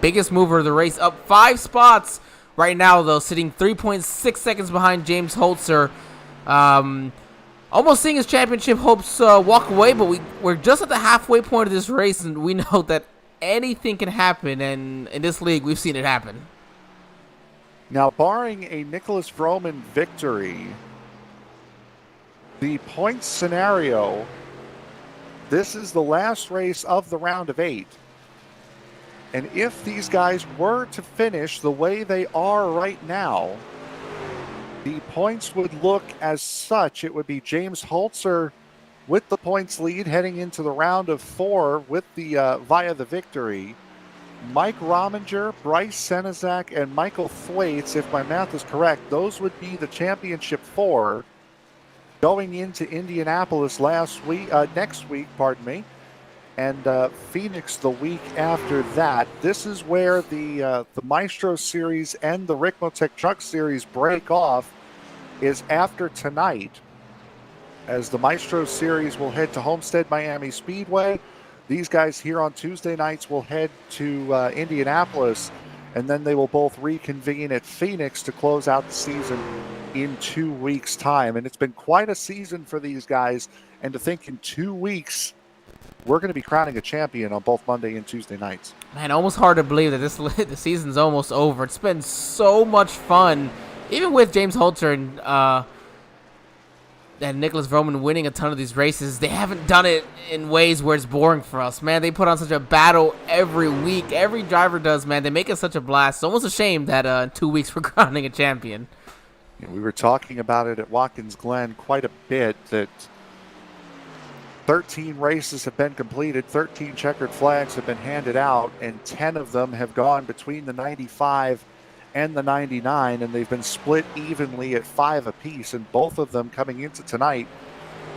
biggest mover of the race, up 5 spots right now, though, sitting 3.6 seconds behind James Holzer. Almost seeing his championship hopes walk away, but we're just at the halfway point of this race, and we know that anything can happen, and in this league, we've seen it happen. Now, barring a Nicholas Vroman victory, the points scenario, this is the last race of the round of 8. And if these guys were to finish the way they are right now, the points would look as such. It would be James Holzer with the points lead heading into the round of 4 with the via the victory. Mike Rominger, Bryce Senizak, and Michael Thwaites, if my math is correct, those would be the championship 4 going into Indianapolis next week, and Phoenix the week after that. This is where the Maestro Series and the RICMOTECH Truck Series break off, is after tonight, as the Maestro Series will head to Homestead Miami Speedway. These guys here on Tuesday nights will head to Indianapolis, and then they will both reconvene at Phoenix to close out the season in 2 weeks' time. And it's been quite a season for these guys. And to think in 2 weeks, we're going to be crowning a champion on both Monday and Tuesday nights. Man, almost hard to believe that the season's almost over. It's been so much fun, even with James Holter and Nicholas Vroman winning a ton of these races. They haven't done it in ways where it's boring for us, man. They put on such a battle every week. Every driver does, man. They make it such a blast. It's almost a shame that in 2 weeks we're crowning a champion. We were talking about it at Watkins Glen quite a bit, that 13 races have been completed, 13 checkered flags have been handed out, and 10 of them have gone between the 95 and the 99, and they've been split evenly at 5 apiece, and both of them coming into tonight,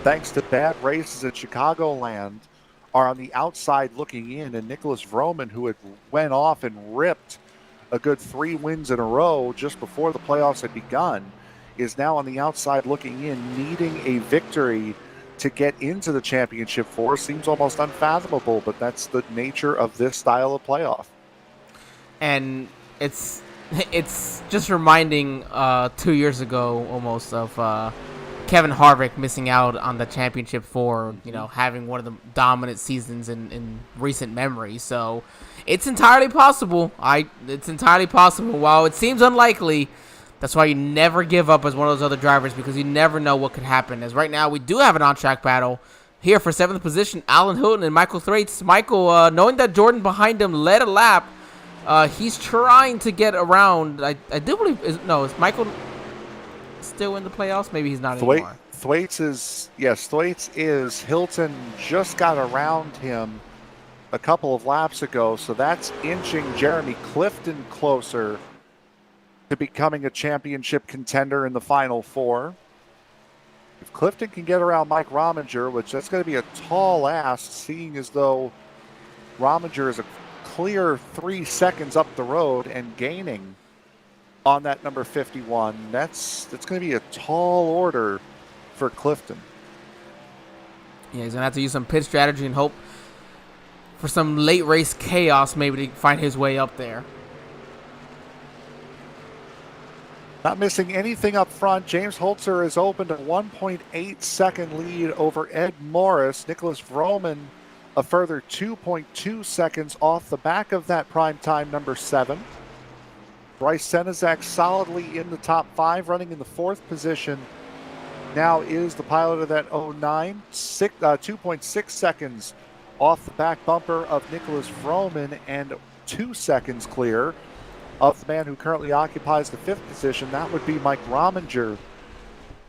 thanks to bad races at Chicagoland, are on the outside looking in. And Nicholas Vroman, who had went off and ripped a good 3 wins in a row just before the playoffs had begun, is now on the outside looking in, needing a victory to get into the championship four. Seems almost unfathomable, but that's the nature of this style of playoff. And it's just reminding 2 years ago almost of Kevin Harvick missing out on the championship four, having one of the dominant seasons in recent memory. So it's entirely possible. It's entirely possible. While it seems unlikely, that's why you never give up as one of those other drivers, because you never know what could happen. As right now, we do have an on-track battle here for 7th position, Alan Hilton and Michael Thwaites. Michael, knowing that Jordan behind him led a lap, he's trying to get around. I do believe, is Michael still in the playoffs? Maybe he's not anymore. Thwaites is. Hilton just got around him a couple of laps ago, so that's inching Jeremy Clifton closer to becoming a championship contender in the Final Four. If Clifton can get around Mike Rominger, which that's going to be a tall ask, seeing as though Rominger is a clear 3 seconds up the road and gaining on that number 51. That's going to be a tall order for Clifton. Yeah, he's going to have to use some pit strategy and hope for some late race chaos maybe to find his way up there. Not missing anything up front. James Holzer has opened a 1.8 second lead over Ed Morris. Nicholas Vroman a further 2.2 seconds off the back of that primetime number 7. Bryce Senizak solidly in the top 5, running in the 4th position. Now is the pilot of that 09, 2.6 seconds off the back bumper of Nicholas Vroman, and 2 seconds clear of the man who currently occupies the 5th position. That would be Mike Rominger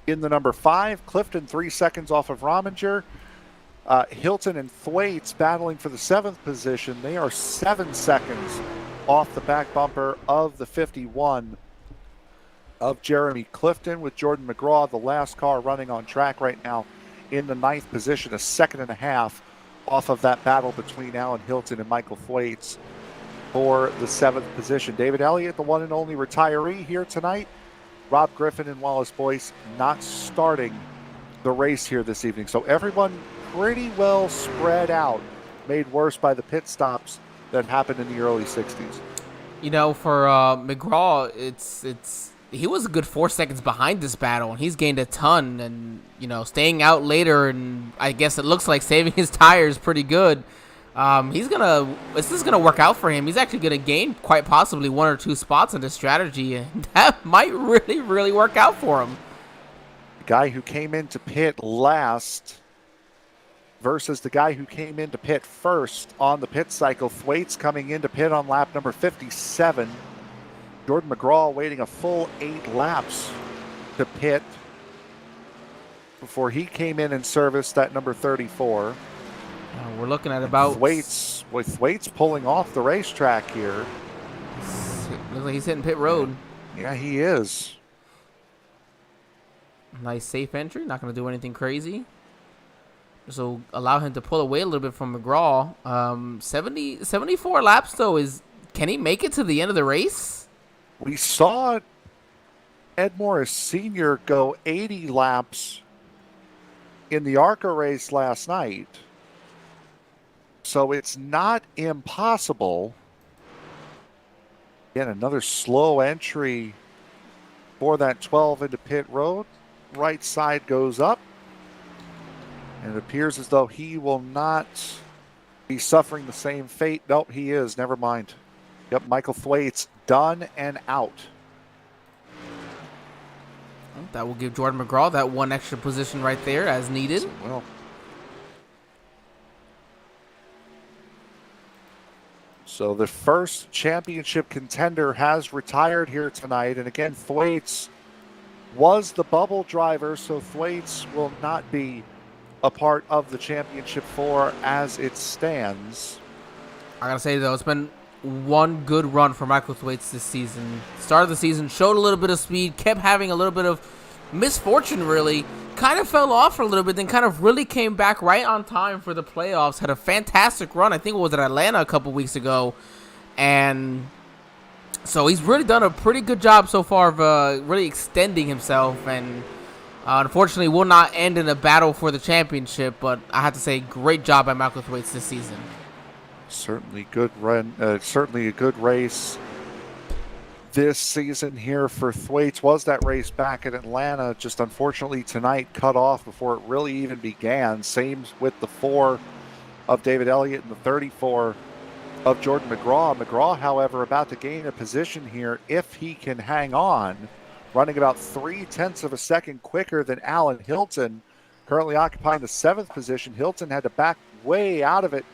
in the number 5. Clifton 3 seconds off of Rominger. Hilton and Thwaites battling for the 7th position. They are 7 seconds off the back bumper of the 51 of Jeremy Clifton, with Jordan McGraw, the last car running on track right now, in the 9th position, a 1.5 seconds off of that battle between Alan Hilton and Michael Thwaites for the 7th position. David Elliott, the one and only retiree here tonight. Rob Griffin and Wallace Boyce not starting the race here this evening. So everyone pretty well spread out, made worse by the pit stops that happened in the early 60s. For McGraw, he was a good 4 seconds behind this battle, and he's gained a ton. And staying out later, and I guess it looks like saving his tires pretty good. This is gonna work out for him. He's actually gonna gain quite possibly 1 or 2 spots in this strategy, and that might really, really work out for him. The guy who came into pit last versus the guy who came into pit first on the pit cycle. Thwaites coming into pit on lap number 57. Jordan McGraw waiting a full 8 laps to pit before he came in and serviced that number 34. We're looking at about Thwaites pulling off the racetrack here. Looks like he's hitting pit road. Yeah, he is. Nice safe entry. Not going to do anything crazy. So allow him to pull away a little bit from McGraw. 74 laps though. Can he make it to the end of the race? We saw Ed Morris Sr. go 80 laps in the ARCA race last night. So it's not impossible. Again, another slow entry for that 12 into pit road. Right side goes up. And it appears as though he will not be suffering the same fate. Nope, he is. Never mind. Yep, Michael Thwaites done and out. That will give Jordan McGraw that one extra position right there as needed. Well, so the first championship contender has retired here tonight. And again, Thwaites was the bubble driver, so Thwaites will not be a part of the championship 4 as it stands. I gotta say, though, it's been one good run for Michael Thwaites this season. Start of the season, showed a little bit of speed, kept having a little bit of misfortune, really. Kind of fell off for a little bit, then kind of really came back right on time for the playoffs. Had a fantastic run. I think it was at Atlanta a couple weeks ago. And so he's really done a pretty good job so far of really extending himself. And unfortunately, will not end in a battle for the championship. But I have to say, great job by Michael Thwaites this season. Certainly good run. Certainly a good race this season here for Thwaites. Was that race back in Atlanta, just unfortunately tonight cut off before it really even began. Same with the 4 of David Elliott and the 34 of Jordan McGraw. McGraw, however, about to gain a position here if he can hang on, running about 0.3 of a second quicker than Alan Hilton, currently occupying the 7th position. Hilton had to back way out of it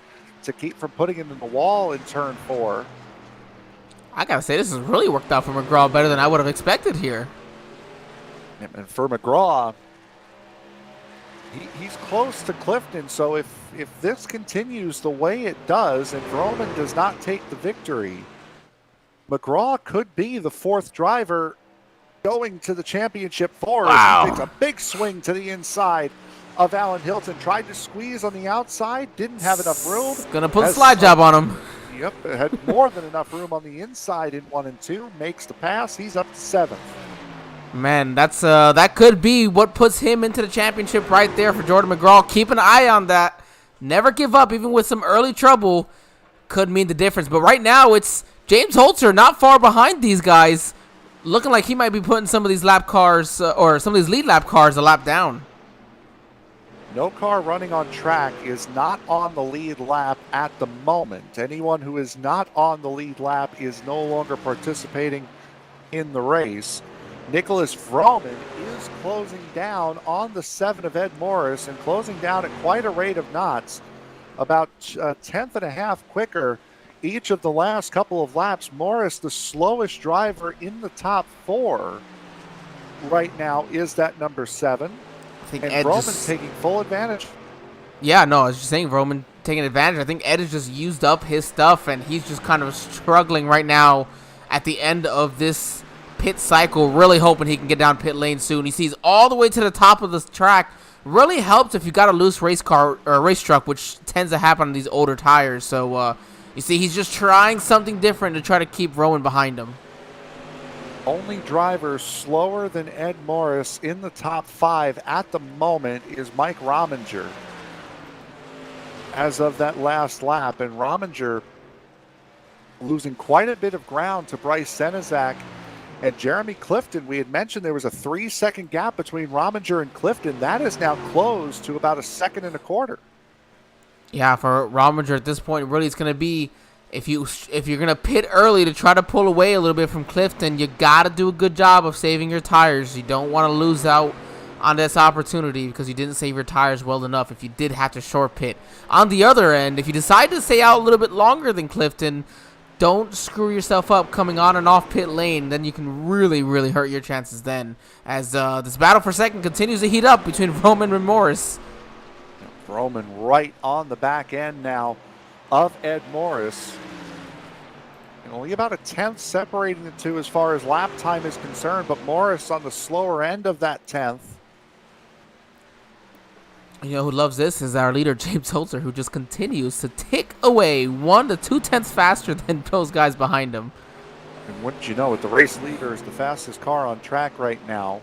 to keep from putting him in the wall in turn 4. I gotta say, this has really worked out for McGraw better than I would have expected here. And for McGraw, he's close to Clifton, so if this continues the way it does and Vroman does not take the victory, McGraw could be the 4th driver going to the championship 4. Wow. He takes a big swing to the inside of Alan Hilton, tried to squeeze on the outside, didn't have enough room. Gonna put a slide job on him. Yep, had more than enough room on the inside in 1 and 2. Makes the pass. He's up to 7th. Man, that's that could be what puts him into the championship right there for Jordan McGraw. Keep an eye on that. Never give up, even with some early trouble. Could mean the difference. But right now, it's James Holzer not far behind these guys. Looking like he might be putting some of these lap cars, or some of these lead lap cars, a lap down. No car running on track is not on the lead lap at the moment. Anyone who is not on the lead lap is no longer participating in the race. Nicholas Vroman is closing down on the 7 of Ed Morris and closing down at quite a rate of knots, about 1/10.5 quicker each of the last couple of laps. Morris, the slowest driver in the top 4 right now, is that number 7. I think And Ed Vroman taking full advantage. Yeah, no, I was just saying Roman taking advantage. I think Ed has just used up his stuff, and he's just kind of struggling right now at the end of this pit cycle, really hoping he can get down pit lane soon. He sees all the way to the top of the track. Really helps if you got a loose race car or race truck, which tends to happen on these older tires. So you see, he's just trying something different to try to keep Rowan behind him. Only driver slower than Ed Morris in the top 5 at the moment is Mike Rominger as of that last lap. And Rominger losing quite a bit of ground to Bryce Senezak and Jeremy Clifton. We had mentioned there was a 3-second gap between Rominger and Clifton. That is now closed to about 1.25 seconds. Yeah, for Rominger at this point, really it's going to be, if you're going to pit early to try to pull away a little bit from Clifton, you got to do a good job of saving your tires. You don't want to lose out on this opportunity because you didn't save your tires well enough if you did have to short pit. On the other end, if you decide to stay out a little bit longer than Clifton, don't screw yourself up coming on and off pit lane. Then you can really, really hurt your chances then. As this battle for second continues to heat up between Roman and Morris. Roman right on the back end now of Ed Morris. And only about 1/10 separating the two as far as lap time is concerned, but Morris on the slower end of that 1/10. You know who loves this is our leader, James Holzer, who just continues to tick away 1 to 2/10 faster than those guys behind him. And wouldn't you know it, the race leader is the fastest car on track right now.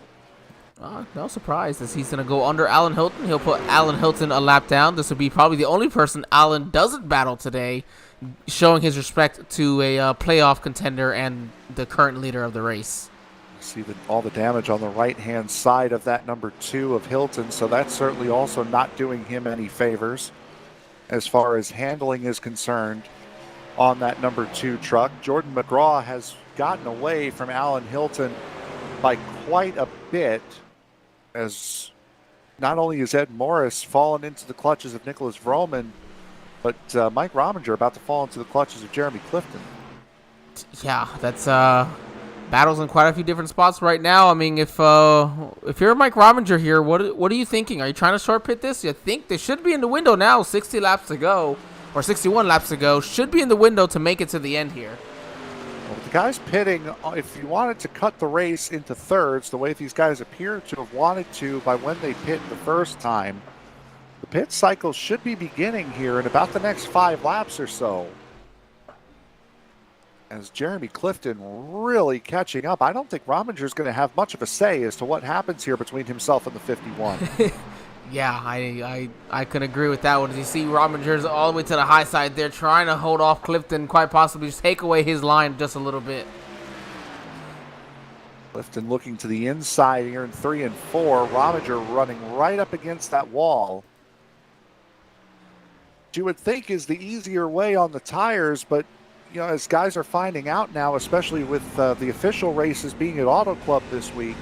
No surprise as he's going to go under Alan Hilton. He'll put Alan Hilton a lap down. This would be probably the only person Alan doesn't battle today, showing his respect to a playoff contender and the current leader of the race. See all the damage on the right-hand side of that number 2 of Hilton, so that's certainly also not doing him any favors as far as handling is concerned on that number 2 truck. Jordan McGraw has gotten away from Alan Hilton by quite a bit, as not only is Ed Morris fallen into the clutches of Nicholas Vroman, but Mike Rominger about to fall into the clutches of Jeremy Clifton. Yeah, that's battles in quite a few different spots right now. I mean, if you're Mike Rominger here, what are you thinking? Are you trying to short pit this? You think they should be in the window now, 60 laps to go, or 61 laps to go, should be in the window to make it to the end here. Well, the guys pitting, if you wanted to cut the race into thirds, the way these guys appear to have wanted to by when they pit the first time, the pit cycle should be beginning here in about the next 5 laps or so. As Jeremy Clifton really catching up. I don't think Rominger's going to have much of a say as to what happens here between himself and the 51. Yeah, I can agree with that one. As you see, Rominger's all the way to the high side there, trying to hold off Clifton, quite possibly just take away his line just a little bit. Clifton looking to the inside here in 3 and 4. Rominger running right up against that wall. Which you would think is the easier way on the tires, but you know, as guys are finding out now, especially with the official races being at Auto Club this week,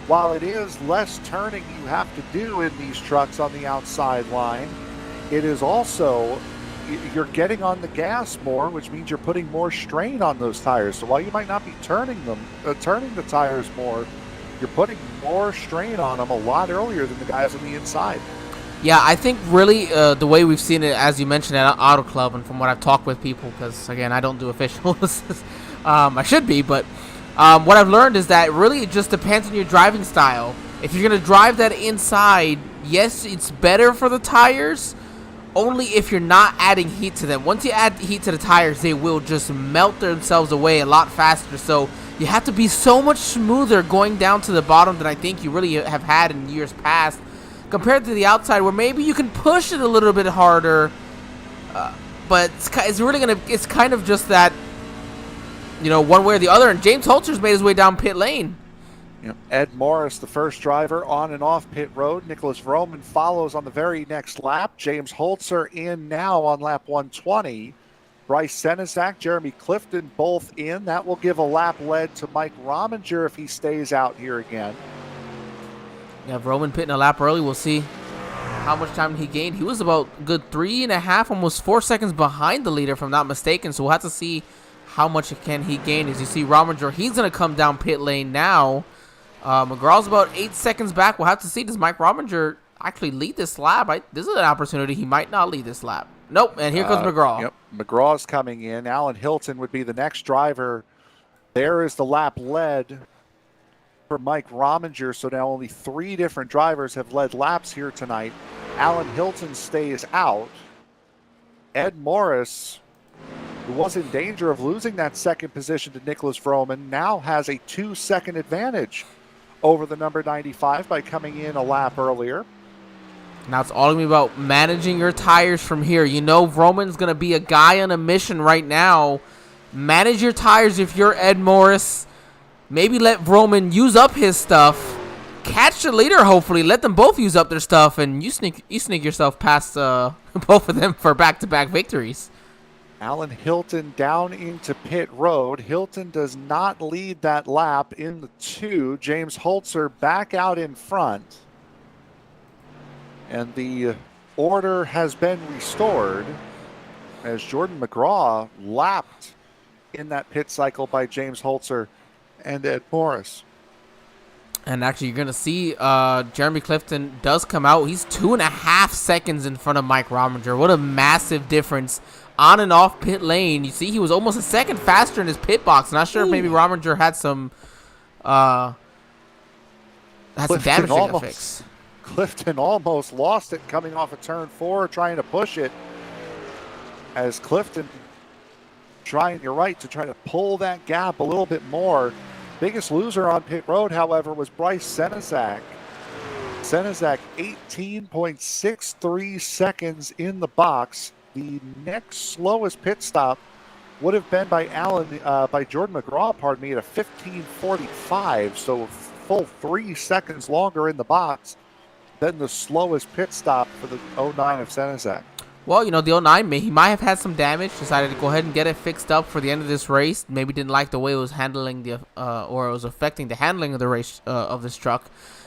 while it is less turning you have to do in these trucks on the outside line, it is also, you're getting on the gas more, which means you're putting more strain on those tires. So while you might not be turning the tires more, you're putting more strain on them a lot earlier than the guys on the inside. Yeah, I think really the way we've seen it, as you mentioned, at Auto Club, and from what I've talked with people, because, again, I don't do officials. I should be, but what I've learned is that really it just depends on your driving style. If you're going to drive that inside, yes, it's better for the tires, only if you're not adding heat to them. Once you add heat to the tires, they will just melt themselves away a lot faster. So you have to be so much smoother going down to the bottom than I think you really have had in years past, compared to the outside, where maybe you can push it a little bit harder, but it's really it's kind of just that, you know, one way or the other. And James Holzer's made his way down pit lane. Yep. Ed Morris, the first driver on and off pit road. Nicholas Vroman follows on the very next lap. James Holzer in now on lap 120. Bryce Senizak, Jeremy Clifton both in. That will give a lap lead to Mike Rominger if he stays out here again. Yeah, Roman pitting a lap early. We'll see how much time he gained. He was about good 3.5, almost 4 seconds behind the leader, if I'm not mistaken. So we'll have to see how much can he gain. As you see, Rominger, he's going to come down pit lane now. McGraw's about 8 seconds back. We'll have to see. Does Mike Rominger actually lead this lap? This is an opportunity. He might not lead this lap. Nope, and here comes McGraw. Yep, McGraw's coming in. Alan Hilton would be the next driver. There is the lap led for Mike Rominger, so now only 3 different drivers have led laps here tonight. Alan Hilton stays out. Ed Morris, who was in danger of losing that second position to Nicholas Vroman, now has a 2-second advantage over the number 95 by coming in a lap earlier. Now it's all going to be about managing your tires from here. You know Vroman's going to be a guy on a mission right now. Manage your tires if you're Ed Morris. Maybe let Vroman use up his stuff. Catch the leader, hopefully. Let them both use up their stuff, and you sneak yourself past both of them for back-to-back victories. Alan Hilton down into pit road. Hilton does not lead that lap in the 2. James Holzer back out in front. And the order has been restored as Jordan McGraw lapped in that pit cycle by James Holzer and Ed Morris. And actually, you're going to see Jeremy Clifton does come out. He's 2.5 seconds in front of Mike Rominger. What a massive difference on and off pit lane. You see, he was almost a second faster in his pit box. Not sure if maybe Rominger had some damage to fix. Clifton almost lost it coming off of turn 4, trying to push it. As Clifton trying, you're right, to try to pull that gap a little bit more. biggest loser on pit road, however, was Bryce Senizak. Senizak 18.63 seconds in the box. The next slowest pit stop would have been by Jordan McGraw, pardon me, at a 15:45, so a full 3 seconds longer in the box than the slowest pit stop for the 09 of Senizak. Well, the 09, he might have had some damage, decided to go ahead and get it fixed up for the end of this race. Maybe didn't like the way it was handling or it was affecting the handling of the race of this truck.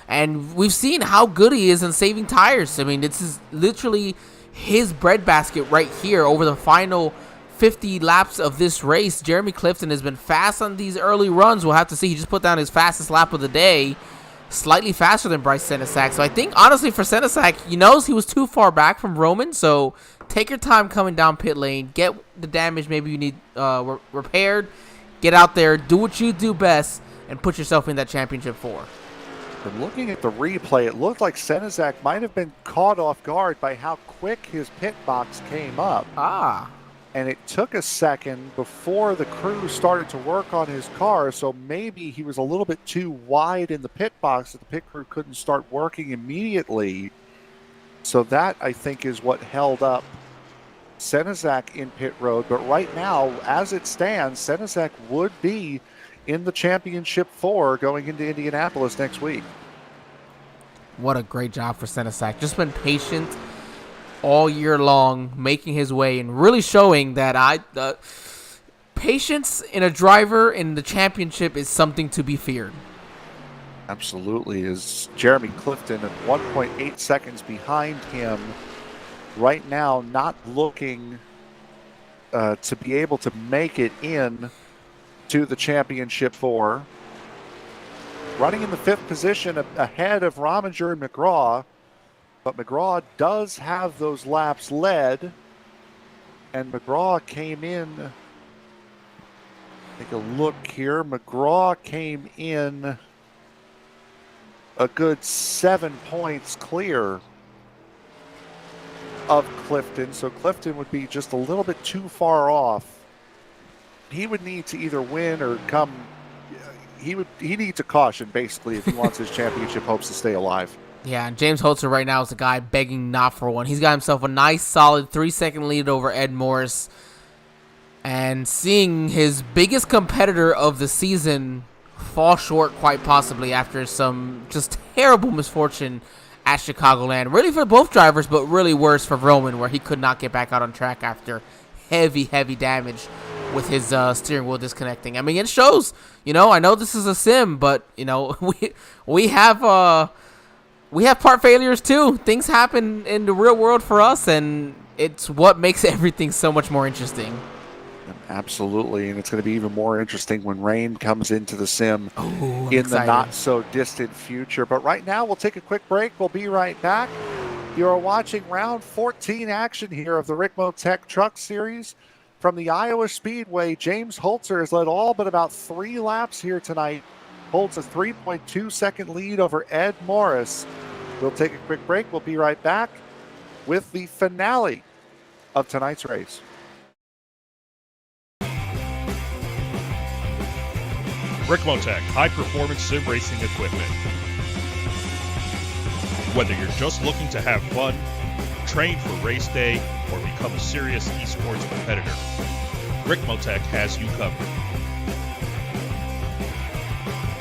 And we've seen how good he is in saving tires. I mean, this is literally his breadbasket right here over the final 50 laps of this race. Jeremy Clifton has been fast on these early runs. We'll have to see. He just put down his fastest lap of the day, slightly faster than Bryce Senizak. So I think, honestly, for Senizak, he knows he was too far back from Roman. So take your time coming down pit lane. Get the damage maybe you need repaired. Get out there, do what you do best, and put yourself in that championship 4. And looking at the replay, it looked like Senizak might have been caught off guard by how quick his pit box came up. And it took a second before the crew started to work on his car, so maybe he was a little bit too wide in the pit box that the pit crew couldn't start working immediately. So that, I think, is what held up Senizak in pit road. But right now, as it stands, Senizak would be in the championship 4 going into Indianapolis next week. What a great job for Senizak. Just been patient all year long, making his way and really showing that patience in a driver in the championship is something to be feared. Absolutely. Is Jeremy Clifton at 1.8 seconds behind him right now, not looking to be able to make it in to the championship 4. Running in the 5th position ahead of Rominger and McGraw. But McGraw does have those laps led, and McGraw came in, take a look here, McGraw came in a good 7 points clear of Clifton, so Clifton would be just a little bit too far off. He would need to either win or he needs a caution, basically, if he wants his championship hopes to stay alive. Yeah, and James Holzer right now is the guy begging not for one. He's got himself a nice, solid 3-second lead over Ed Morris. And seeing his biggest competitor of the season fall short quite possibly after some just terrible misfortune at Chicagoland. Really for both drivers, but really worse for Roman, where he could not get back out on track after heavy damage with his steering wheel disconnecting. I mean, it shows, I know this is a sim, but, we have part failures too. Things happen in the real world for us, and it's what makes everything so much more interesting. Absolutely, and it's going to be even more interesting when rain comes into the sim in excited. The not-so-distant future. But right now, we'll take a quick break. We'll be right back. You are watching round 14 action here of the RICMOTECH Truck Series. From the Iowa Speedway, James Holzer has led all but about 3 laps here tonight. Holds a 3.2-second lead over Ed Morris. We'll take a quick break. We'll be right back with the finale of tonight's race. RICMOTECH high-performance sim racing equipment. Whether you're just looking to have fun, train for race day, or become a serious esports competitor, RICMOTECH has you covered.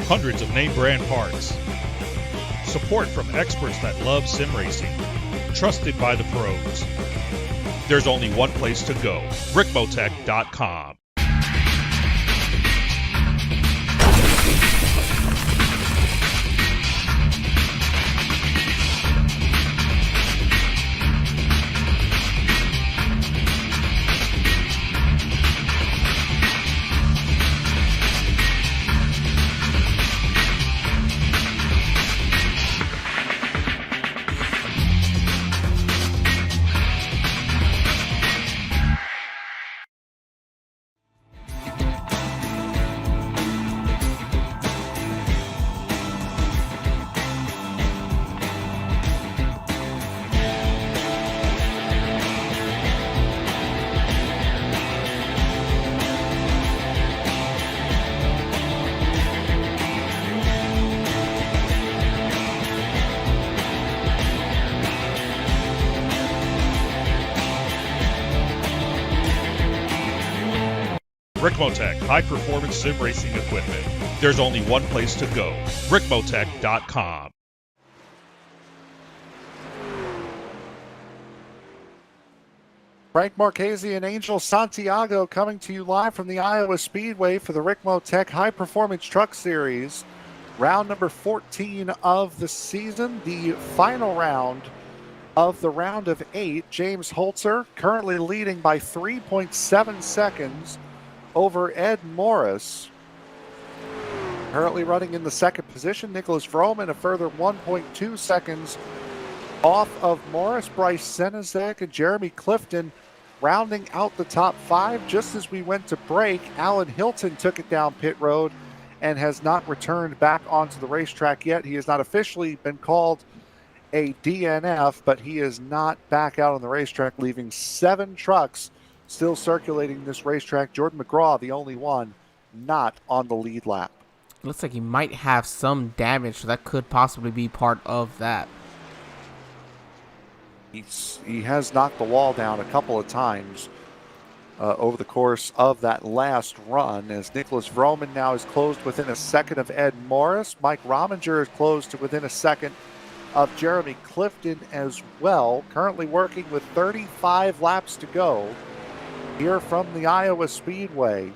Hundreds of name brand parts. Support from experts that love sim racing. Trusted by the pros. There's only one place to go, RICMOTECH.com. RICMOTECH high-performance sim racing equipment. There's only one place to go, RICMOTECH.com. Frank Marchese and Angel Santiago coming to you live from the Iowa Speedway for the RICMOTECH High Performance Truck Series. Round number 14 of the season, the final round of the round of 8. James Holzer currently leading by 3.7 seconds over Ed Morris. Currently running in the second position, Nicholas Vroman a further 1.2 seconds off of Morris. Bryce Senezek and Jeremy Clifton rounding out the top 5. Just as we went to break, Alan Hilton took it down pit road and has not returned back onto the racetrack yet. He has not officially been called a DNF, but he is not back out on the racetrack, leaving 7 trucks still circulating this racetrack. Jordan McGraw, the only one not on the lead lap. Looks like he might have some damage, so that could possibly be part of that. He has knocked the wall down a couple of times over the course of that last run, as Nicholas Vroman now is closed within a second of Ed Morris. Mike Rominger is closed to within a second of Jeremy Clifton as well. Currently working with 35 laps to go here from the Iowa Speedway.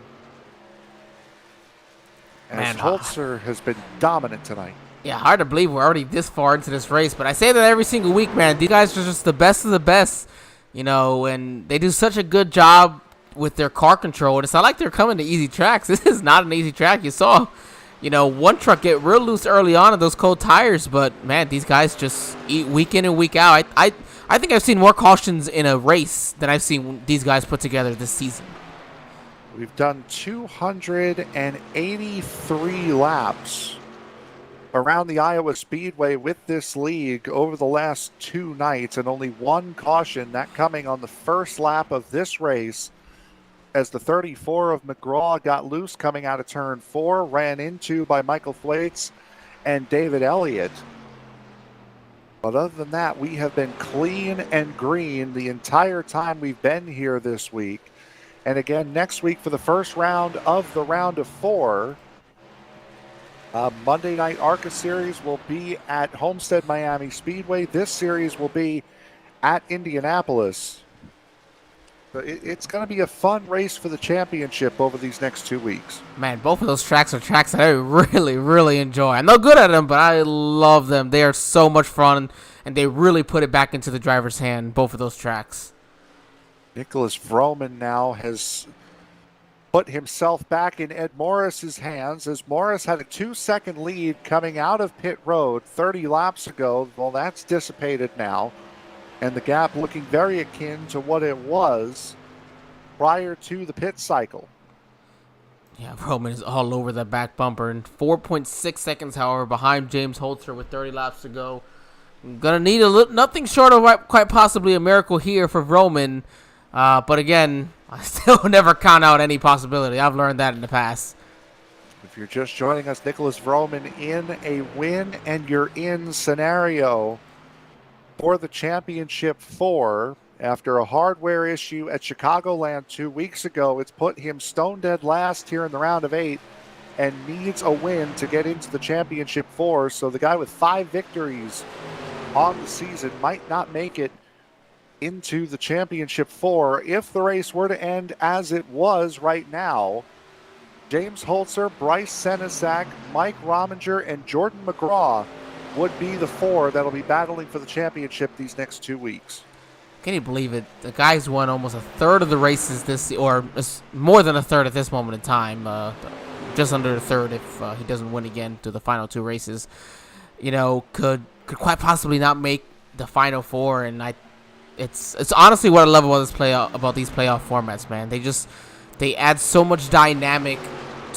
As Holzer has been dominant tonight. Yeah, hard to believe we're already this far into this race, but I say that every single week, man. These guys are just the best of the best, you know, and they do such a good job with their car control. It's not like they're coming to easy tracks. This is not an easy track. You saw, you know, one truck get real loose early on in those cold tires, but man, these guys just eat week in and week out. I think I've seen more cautions in a race than I've seen these guys put together this season. We've done 283 laps around the Iowa Speedway with this league over the last 2 nights, and only one caution, that coming on the first lap of this race, as the 34 of McGraw got loose coming out of turn 4, ran into by Michael Thwaites and David Elliott. But other than that, we have been clean and green the entire time we've been here this week. And again, next week for the first round of the round of 4, Monday night ARCA series will be at Homestead Miami Speedway. This series will be at Indianapolis. So it's going to be a fun race for the championship over these next 2 weeks. Man, both of those tracks are tracks that I really, really enjoy. I'm not good at them, but I love them. They are so much fun, and they really put it back into the driver's hand, both of those tracks. Nicholas Vroman now has put himself back in Ed Morris's hands, as Morris had a 2-second lead coming out of pit road 30 laps ago. Well, that's dissipated now, and the gap looking very akin to what it was prior to the pit cycle. Yeah, Vroman is all over the back bumper, and 4.6 seconds, however, behind James Holzer with 30 laps to go. I'm gonna need nothing short of quite possibly a miracle here for Vroman. But again, I still never count out any possibility. I've learned that in the past. If you're just joining us, Nicholas Vroman in a win and you're in scenario for the championship 4. After a hardware issue at Chicagoland 2 weeks ago, it's put him stone dead last here in the round of 8 and needs a win to get into the championship 4. So the guy with 5 victories on the season might not make it into the championship 4. If the race were to end as it was right now, James Holzer, Bryce Senezak, Mike Rominger, and Jordan McGraw would be the 4 that'll be battling for the championship these next 2 weeks. Can you believe it? The guy's won almost a third of the races or more than a third at this moment in time. Just under a third if he doesn't win again to the final 2 races. You know, could quite possibly not make the final 4, and It's honestly what I love about these playoff formats, man. They add so much dynamic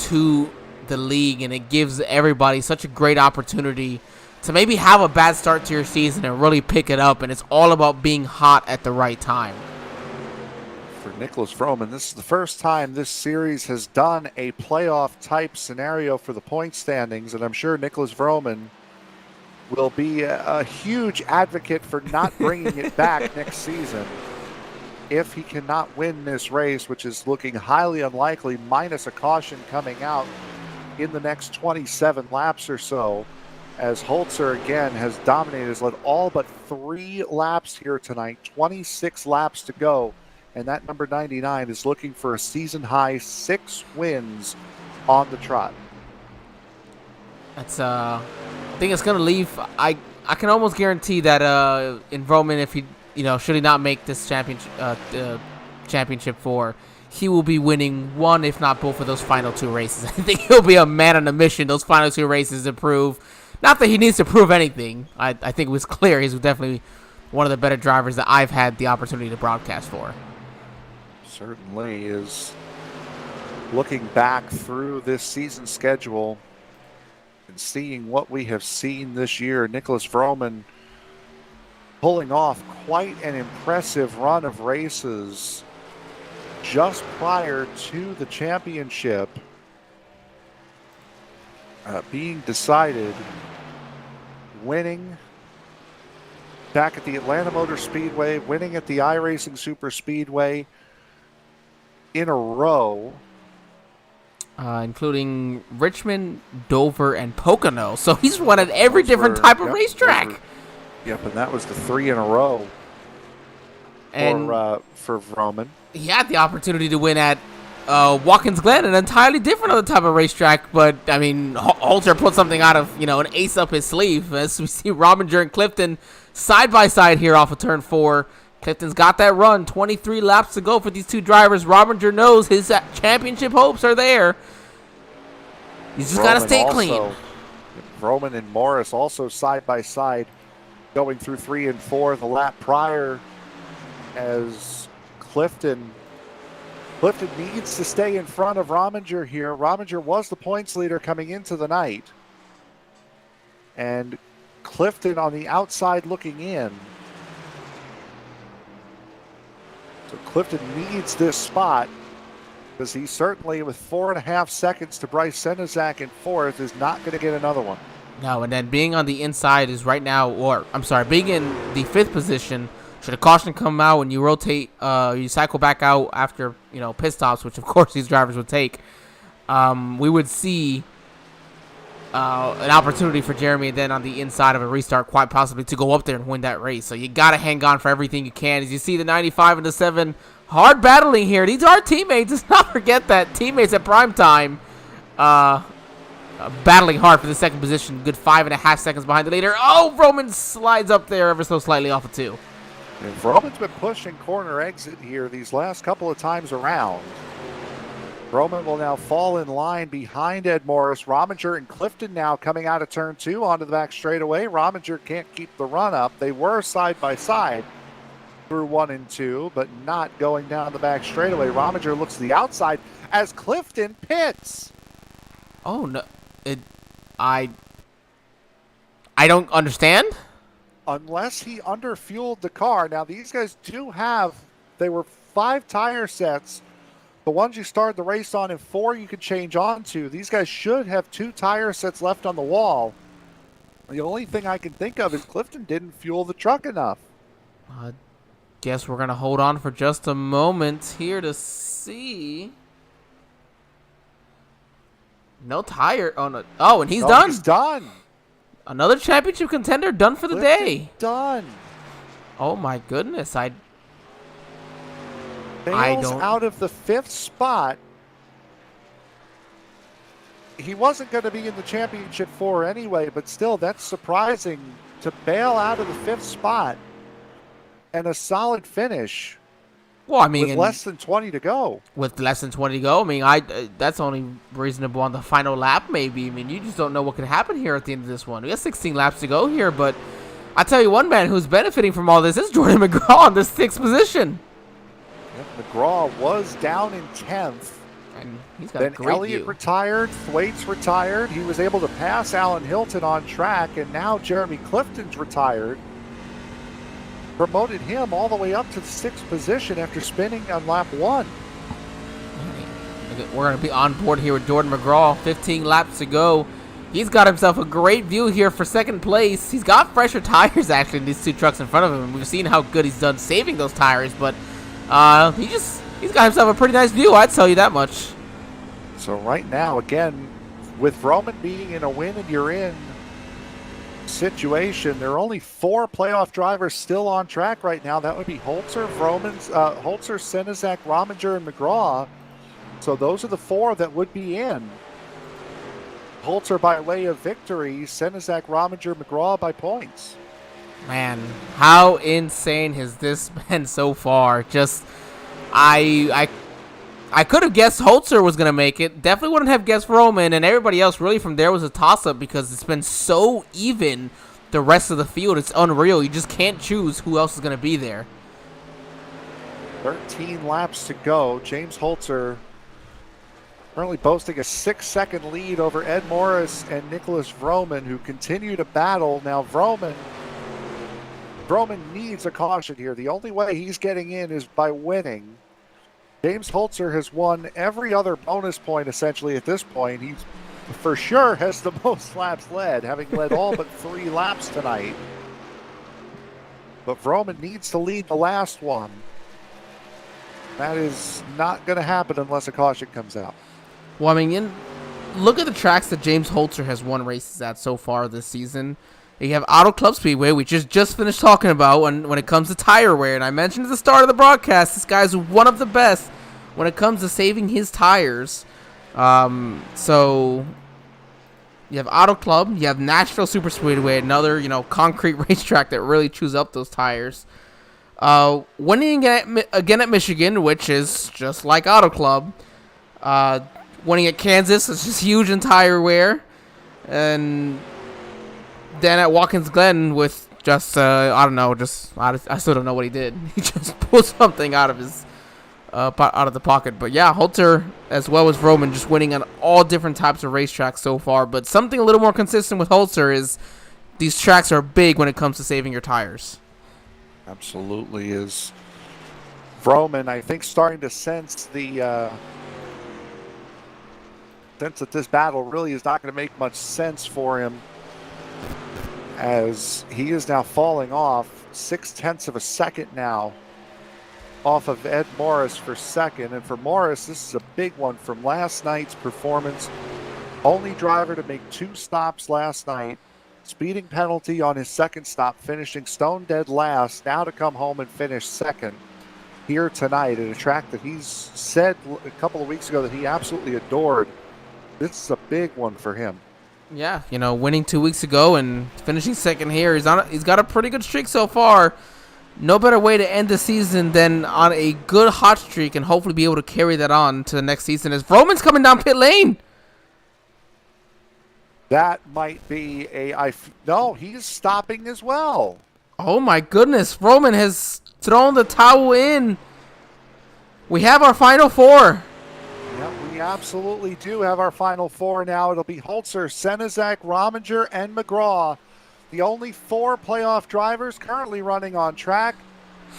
to the league, and it gives everybody such a great opportunity to maybe have a bad start to your season and really pick it up. And it's all about being hot at the right time. For Nicholas Vroman, this is the first time this series has done a playoff type scenario for the point standings, and I'm sure Nicholas Vroman will be a huge advocate for not bringing it back next season. if he cannot win this race, which is looking highly unlikely, minus a caution coming out in the next 27 laps or so, as Holzer again has dominated, has led all but 3 laps here tonight, 26 laps to go, and that number 99 is looking for a season high 6 wins on the trot. That's I think it's gonna leave. I can almost guarantee that in Roman, if he should he not make this championship 4, he will be winning one, if not both, of those final 2 races. I think he'll be a man on a mission those final 2 races to prove. Not that he needs to prove anything. I think it was clear he's definitely one of the better drivers that I've had the opportunity to broadcast for. Certainly is. Looking back through this season schedule and seeing what we have seen this year, Nicholas Vroman pulling off quite an impressive run of races just prior to the championship being decided, winning back at the Atlanta Motor Speedway, winning at the iRacing Super Speedway in a row. Including Richmond, Dover, and Pocono. So he's won at every different type of racetrack. Yep, and that was the 3 in a row for Vroman. He had the opportunity to win at Watkins Glen, an entirely different other type of racetrack. But, I mean, Holzer put something out of, an ace up his sleeve. As we see Rominger and Clifton side by side here off of turn 4. Clifton's got that run. 23 laps to go for these 2 drivers. Rominger knows his championship hopes are there. He's just got to stay clean. Roman and Morris also side by side going through 3 and 4 the lap prior, as Clifton needs to stay in front of Rominger here. Rominger was the points leader coming into the night, and Clifton on the outside looking in. So Clifton needs this spot, because he certainly, with 4.5 seconds to Bryce Senizak in 4th, is not going to get another one. No, and then being on the inside is right now, being in the 5th position, should a caution come out when you rotate, you cycle back out after, pit stops, which of course these drivers would take, we would see an opportunity for Jeremy then on the inside of a restart, quite possibly, to go up there and win that race. So you got to hang on for everything you can. As you see the 95 and the 7 hard battling here. These are teammates. Let's not forget that. Teammates at prime time battling hard for the 2nd position. Good 5.5 seconds behind the leader. Oh, Roman slides up there ever so slightly off of 2. And Roman's been pushing corner exit here these last couple of times around. Roman will now fall in line behind Ed Morris. Rominger and Clifton now coming out of turn 2 onto the back straightaway. Rominger can't keep the run up. They were side by side through 1 and 2, but not going down the back straightaway. Rominger looks to the outside as Clifton pits. Oh no! I don't understand. Unless he underfueled the car. Now these guys they were 5 tire sets. The ones you started the race on, and 4 you could change on to. These guys should have 2 tire sets left on the wall. The only thing I can think of is Clifton didn't fuel the truck enough. Guess we're going to hold on for just a moment here to see. No tire. Oh, no. Oh, and he's done. He's done. Another championship contender done for the day. Done. Oh, my goodness. Fails out of the 5th spot. He wasn't going to be in the championship 4 anyway, but still, that's surprising to bail out of the 5th spot and a solid finish. Well, I mean, with less than 20 to go. With less than 20 to go, I mean, that's only reasonable on the final lap, maybe. I mean, you just don't know what could happen here at the end of this one. We got 16 laps to go here, but I tell you, one man who's benefiting from all this is Jordan McGraw in the 6th position. Yep, McGraw was down in 10th. And he's got a great Elliott view. Retired, Thwaites retired. He was able to pass Alan Hilton on track, and now Jeremy Clifton's retired. Promoted him all the way up to the 6th position after spinning on lap 1. We're going to be on board here with Jordan McGraw. 15 laps to go. He's got himself a great view here for 2nd place. He's got fresher tires, actually, in these 2 trucks in front of him. We've seen how good he's done saving those tires, but He's got himself a pretty nice view, I'd tell you that much. So right now, again, with Roman being in a win and you're in situation, there are only 4 playoff drivers still on track right now. That would be Holzer, Senizak, Rominger, and McGraw. So those are the 4 that would be in. Holzer by way of victory, Senizak, Rominger, McGraw by points. Man, how insane has this been so far? Just, I could have guessed Holzer was going to make it. Definitely wouldn't have guessed Roman, and everybody else really from there was a toss-up because it's been so even the rest of the field. It's unreal. You just can't choose who else is going to be there. 13 laps to go. James Holzer currently boasting a 6-second lead over Ed Morris and Nicholas Vroman, who continue to battle. Now, Vroman needs a caution here. The only way he's getting in is by winning. James Holzer has won every other bonus point essentially at this point. He for sure has the most laps led, having led all but 3 laps tonight. But Vroman needs to lead the last one. That is not going to happen unless a caution comes out. Well, I mean, look at the tracks that James Holzer has won races at so far this season. You have Auto Club Speedway, we just finished talking about when it comes to tire wear. And I mentioned at the start of the broadcast, this guy's one of the best when it comes to saving his tires. So you have Auto Club, you have Nashville Super Speedway, another, concrete racetrack that really chews up those tires. Winning again at Michigan, which is just like Auto Club. Winning at Kansas is just huge in tire wear. And then at Watkins Glen with just, I still don't know what he did. He just pulled something out of his, out of the pocket. But yeah, Holzer as well as Roman just winning on all different types of racetracks so far. But something a little more consistent with Holzer is these tracks are big when it comes to saving your tires. Absolutely is. Vroman, I think, starting to sense that this battle really is not going to make much sense for him, as he is now falling off 0.6 of a second now off of Ed Morris for second. And for Morris, this is a big one from last night's performance. Only driver to make 2 stops last night. Speeding penalty on his second stop, finishing stone dead last, now to come home and finish second here tonight at a track that he's said a couple of weeks ago that he absolutely adored. This is a big one for him. Yeah, winning 2 weeks ago and finishing second here. He's got a pretty good streak so far. No better way to end the season than on a good hot streak and hopefully be able to carry that on to the next season as Roman's coming down pit lane. That might be no, he's stopping as well. Oh my goodness, Roman has thrown the towel in. We have our final 4. Yep, we absolutely do have our final 4 now. It'll be Holzer, Senizak, Rominger, and McGraw. The only 4 playoff drivers currently running on track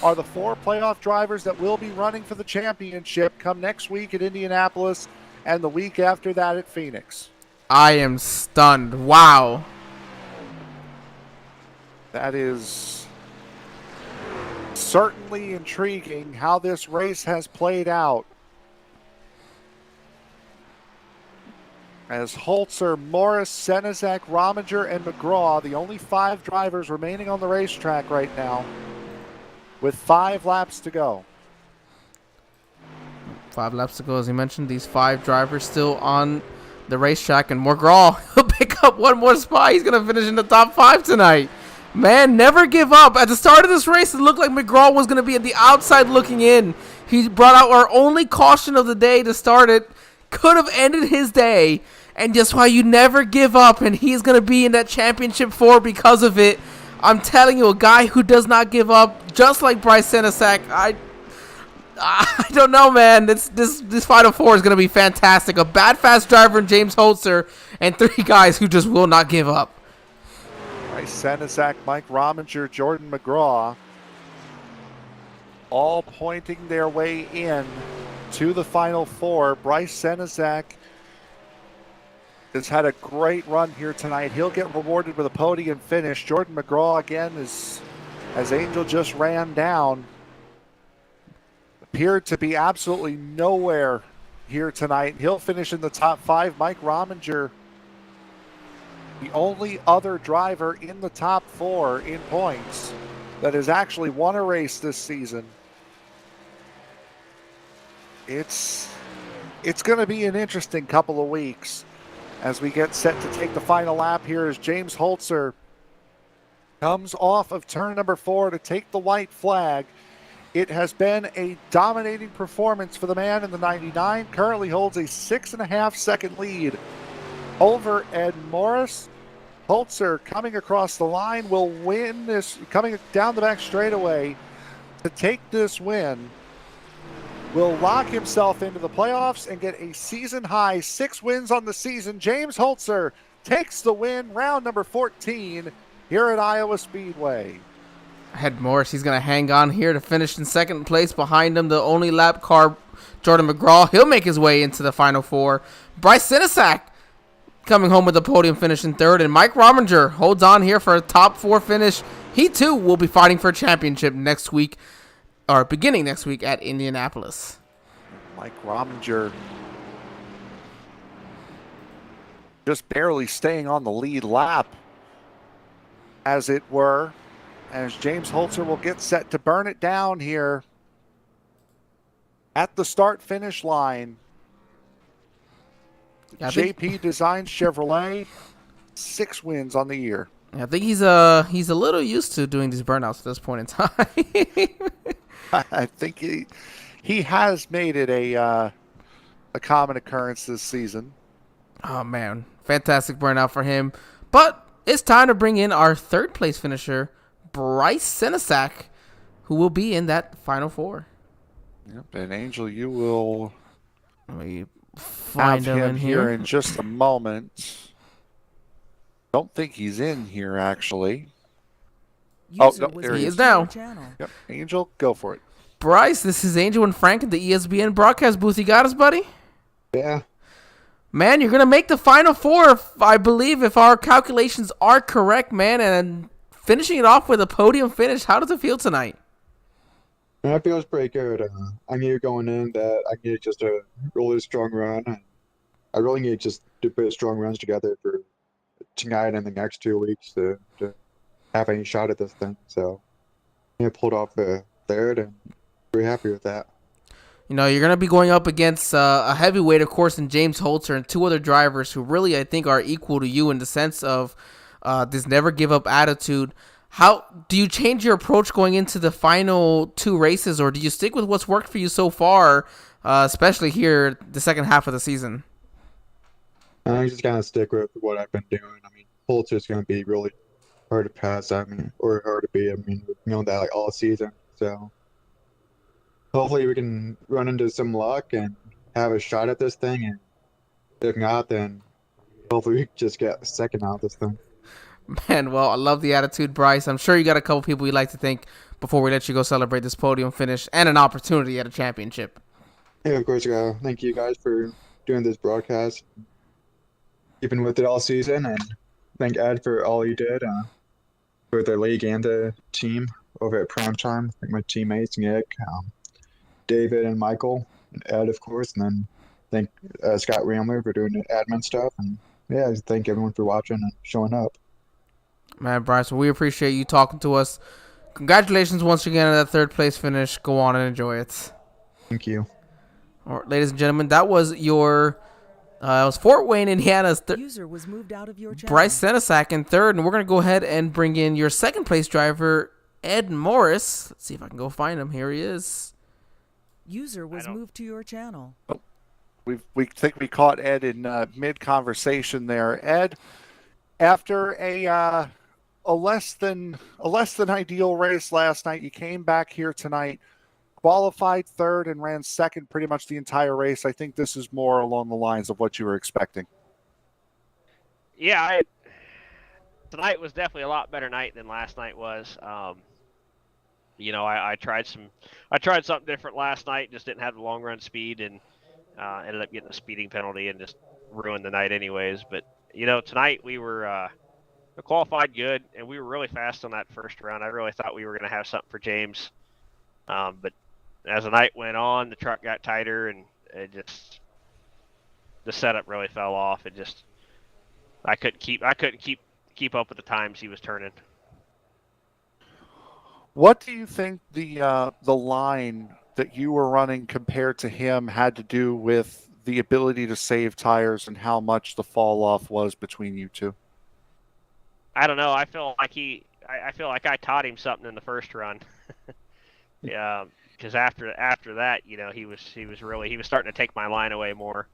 are the 4 playoff drivers that will be running for the championship come next week at Indianapolis and the week after that at Phoenix. I am stunned. Wow. That is certainly intriguing how this race has played out. As Holzer, Morris, Senizak, Rominger, and McGraw, the only 5 drivers remaining on the racetrack right now, with 5 laps to go. 5 laps to go, as you mentioned. These 5 drivers still on the racetrack, and McGraw will pick up one more spot. He's going to finish in the top 5 tonight. Man, never give up. At the start of this race, it looked like McGraw was going to be at the outside looking in. He brought out our only caution of the day to start it. Could have ended his day. And just why you never give up, and he's going to be in that championship 4 because of it. I'm telling you, a guy who does not give up, just like Bryce Senizak. I don't know, man. This final 4 is going to be fantastic. A bad fast driver in James Holzer, and 3 guys who just will not give up. Bryce Senizak, Mike Rominger, Jordan McGraw, all pointing their way in to the final 4. Bryce Senizak has had a great run here tonight. He'll get rewarded with a podium finish. Jordan McGraw, again, as Angel just ran down, appeared to be absolutely nowhere here tonight. He'll finish in the top 5. Mike Rominger, the only other driver in the top 4 in points that has actually won a race this season. It's going to be an interesting couple of weeks as we get set to take the final lap here as James Holzer comes off of turn number 4 to take the white flag. It has been a dominating performance for the man in the 99. Currently holds a 6.5 second lead over Ed Morris. Holzer coming across the line will win this, coming down the back straightaway to take this win. Will lock himself into the playoffs and get a season high 6 wins on the season. James Holzer takes the win, round number 14 here at Iowa Speedway. Ed Morris, he's going to hang on here to finish in second place. Behind him, the only lap car, Jordan McGraw. He'll make his way into the final 4. Bryce Sinisak coming home with the podium finish in 3rd. And Mike Rominger holds on here for a top 4 finish. He, too, will be fighting for a championship next week, or beginning next week at Indianapolis. Mike Rominger just barely staying on the lead lap, as it were, as James Holzer will get set to burn it down here at the start-finish line. JP Design Chevrolet, 6 wins on the year. I think he's a little used to doing these burnouts at this point in time. I think he has made it a common occurrence this season. Oh, man. Fantastic burnout for him. But it's time to bring in our 3rd place finisher, Bryce Sinisak, who will be in that final 4. Yep, and Angel, you will Let me find have him him in here here in just a moment. Don't think he's in here, actually. Oh, no, there he is now. Yep, Angel, go for it. Bryce, this is Angel and Frank at the ESBN broadcast booth. You got us, buddy? Yeah. Man, you're going to make the final 4, I believe, if our calculations are correct, man. And finishing it off with a podium finish. How does it feel tonight? It feels pretty good. I knew going in that I needed just a really strong run. I really need just to put strong runs together for tonight and the next 2 weeks to have any shot at this thing. So I pulled off the 3rd and pretty happy with that. You know, you're going to be going up against a heavyweight, of course, in James Holzer and 2 other drivers who really, I think, are equal to you in the sense of this never-give-up attitude. How do you change your approach going into the final 2 races, or do you stick with what's worked for you so far, especially here the second half of the season? I just kind of stick with what I've been doing. I mean, Holzer's going to be really hard to pass. Or hard to beat. I mean, we've known that all season. So hopefully we can run into some luck and have a shot at this thing. And if not, then hopefully we just get second out of this thing. Man, well, I love the attitude, Bryce. I'm sure you got a couple people you'd like to thank before we let you go celebrate this podium finish and an opportunity at a championship. Yeah, of course. Thank you guys for doing this broadcast, keeping with it all season, and thank Ed for all he did for the league and the team over at Primetime. Thank my teammates, Nick, David, and Michael, and Ed, of course, and then thank Scott Ramler for doing the admin stuff, and yeah, thank everyone for watching and showing up. Man, Bryce, well, we appreciate you talking to us. Congratulations once again on that 3rd place finish. Go on and enjoy it. Thank you. All right, ladies and gentlemen, that was your it was Fort Wayne, Indiana's User was moved out of your channel. Bryce Sinisak in 3rd, and we're going to go ahead and bring in your 2nd place driver, Ed Morris. Let's see if I can go find him. Here he is. User was moved to your channel. We think we caught Ed in mid-conversation there. Ed, after a less than ideal race last night, you came back here tonight, qualified 3rd and ran 2nd pretty much the entire race. I think this is more along the lines of what you were expecting. Yeah, tonight was definitely a lot better night than last night was. I tried something different last night, just didn't have the long run speed, and ended up getting a speeding penalty and just ruined the night anyways. But tonight we were qualified good, and we were really fast on that first round. I really thought we were going to have something for James, but as the night went on, the truck got tighter, and the setup really fell off. I couldn't keep up with the times he was turning. What do you think the line that you were running compared to him had to do with the ability to save tires and how much the fall off was between you two? I don't know. I feel like I taught him something in the first run. Yeah, because after that, he was starting to take my line away more.